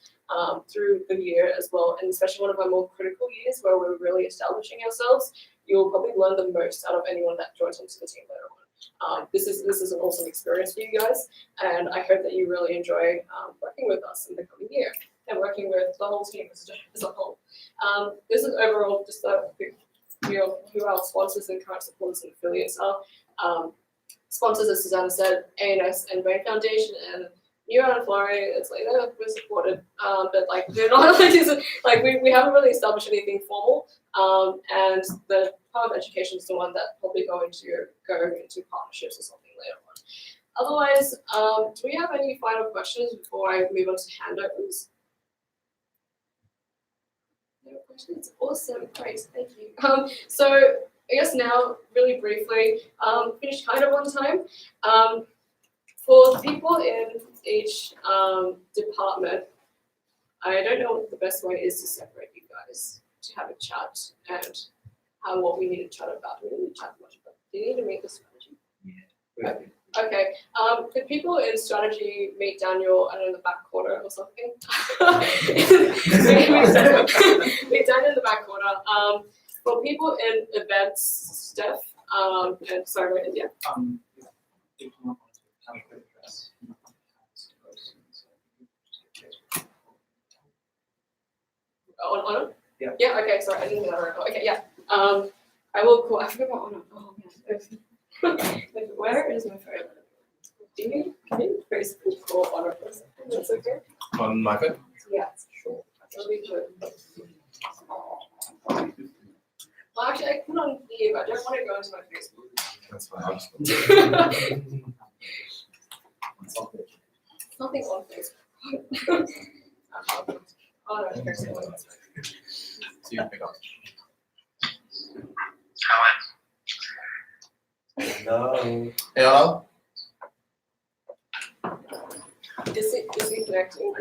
through the year as well, and especially one of our more critical years where we're really establishing ourselves, you'll probably learn the most out of anyone that joins onto the team later on. This is an awesome experience for you guys, and I hope that you really enjoy working with us in the coming year and working with the whole team as a whole. This is overall just a quick view of who our sponsors and current supporters and affiliates are. Sponsors, as Susanna said, ANS and Brain Foundation, and Neuron and Florey, it's we're supported, but they're not we haven't really established anything formal, and the Department of Education is the one that probably go into partnerships or something later on. Otherwise, do we have any final questions before I move on to handovers? No questions? Awesome, great, thank you. So I guess now, really briefly, finish kind of on time. For the people in each department, I don't know what the best way is to separate you guys to have a chat and what we need to chat about. We didn't chat much about. Do you need to meet the strategy? Yeah. Okay. Could people in strategy meet Daniel in the back corner or something? meet Daniel in the back corner. For people in events, Steph, and sorry, yeah. Have a quick address. Yeah, okay, sorry, I didn't know that. Okay, yeah. I will call, I forgot about Honor. Oh, man. Where is my phone? Can you basically call Honor for a second? That's okay? On my phone? Yeah, sure. That'll be good. Well, actually, I put on here, but I don't want to go into my Facebook. That's fine. Nothing on Facebook. Oh, no, there's no one. So you pick up. Hello. Hello? Is he connecting?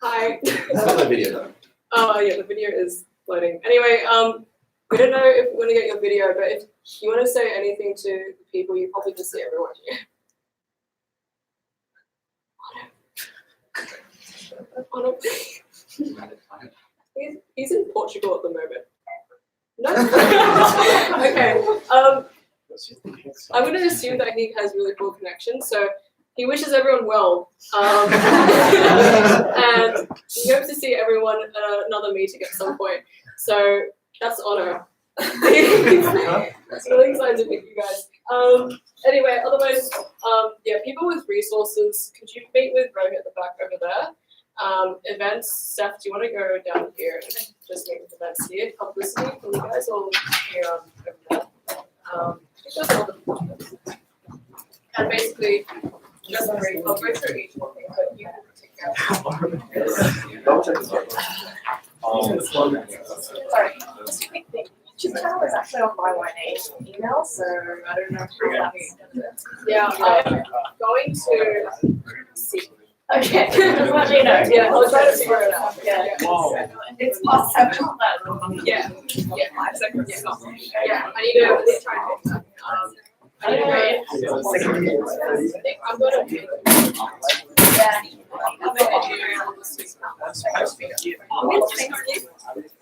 Hi. It's not a video though. Oh, yeah, the video is loading. Anyway, we don't know if we're gonna get your video, but if you want to say anything to the people, you probably just see everyone here. Oh, no. He's in Portugal at the moment. No. Okay. I'm gonna assume that he has really cool connections, so he wishes everyone well, and he hopes to see everyone at another meeting at some point. So that's Honor. It's really excited to meet you guys. Anyway, otherwise, yeah, people with resources, could you meet with Rohit at the back over there? Events, Steph, do you want to go down here and just meet with events here? Publicity, can you guys all here over there? I think that's all the departments. And basically, just I'll go through each one, but you can take care of it. Sorry, just a quick thing. Your channel is actually on my YNA email, so I don't know how that's. Yeah, I'm going to see. Okay, just let me know. Yeah, I'll try to figure it out. Yeah. It's past 7. Yeah. Yeah, 5 seconds. Yeah, I need to try and fix that. I don't know. I'm going to. Yeah.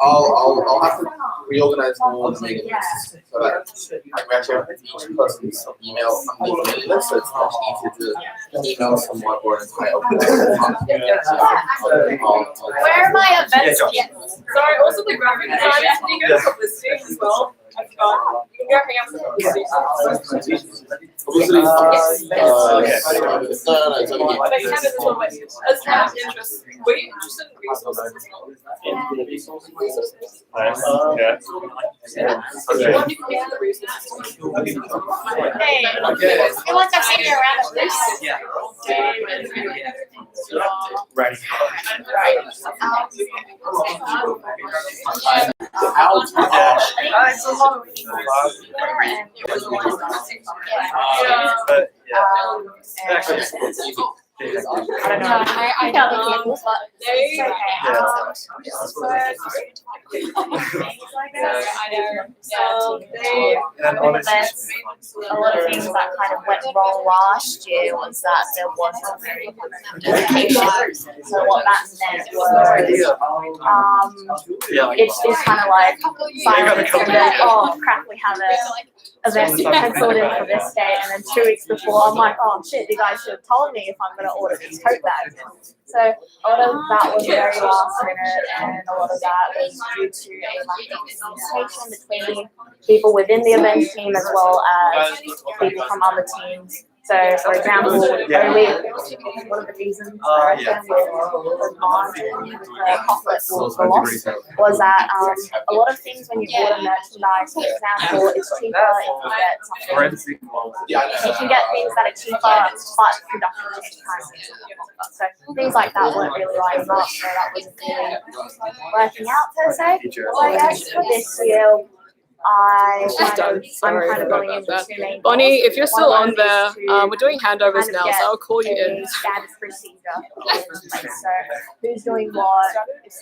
I'll have to reorganize all the meetings so that I can actually have each person's email on the mailing list, so it's much easier to email someone or an entire Where are my events? Sorry, also the graphic designers, can you go to listing as well? I forgot. You can go hang out with the listing. But you have it as well, as kind of interest. Were you interested in resources as well? Resources? Yeah. You want to pick the resources? Hey, I feel like I've seen you around at least. Yeah. Right. It's a lot of I don't know. I can't look at this, but it's okay. A lot of things that kind of went wrong last year was that there wasn't very good education. So what that meant was, it's kind of like silence and then, oh crap, we have a event penciled in for this day, and then 2 weeks before, I'm like, oh shit, you guys should have told me if I'm going to order these tote bags. So a lot of that was very last minute, and a lot of that was due to a lack of communication between people within the event team as well as people from other teams. So, for example, one of the reasons I reckon with margin, with the profit was the loss, was that a lot of things when you order merchandise, for example, it's cheaper if you get something. You can get things that are cheaper, but production takes time. So things like that weren't really lining up, so that wasn't really working out per se. So I guess for this year, I'm kind of going into 2 main goals. Bonnie, if you're still One on there, is to we're doing handovers kind of now, get so I'll call you a in. status procedure in place. So who's doing what, if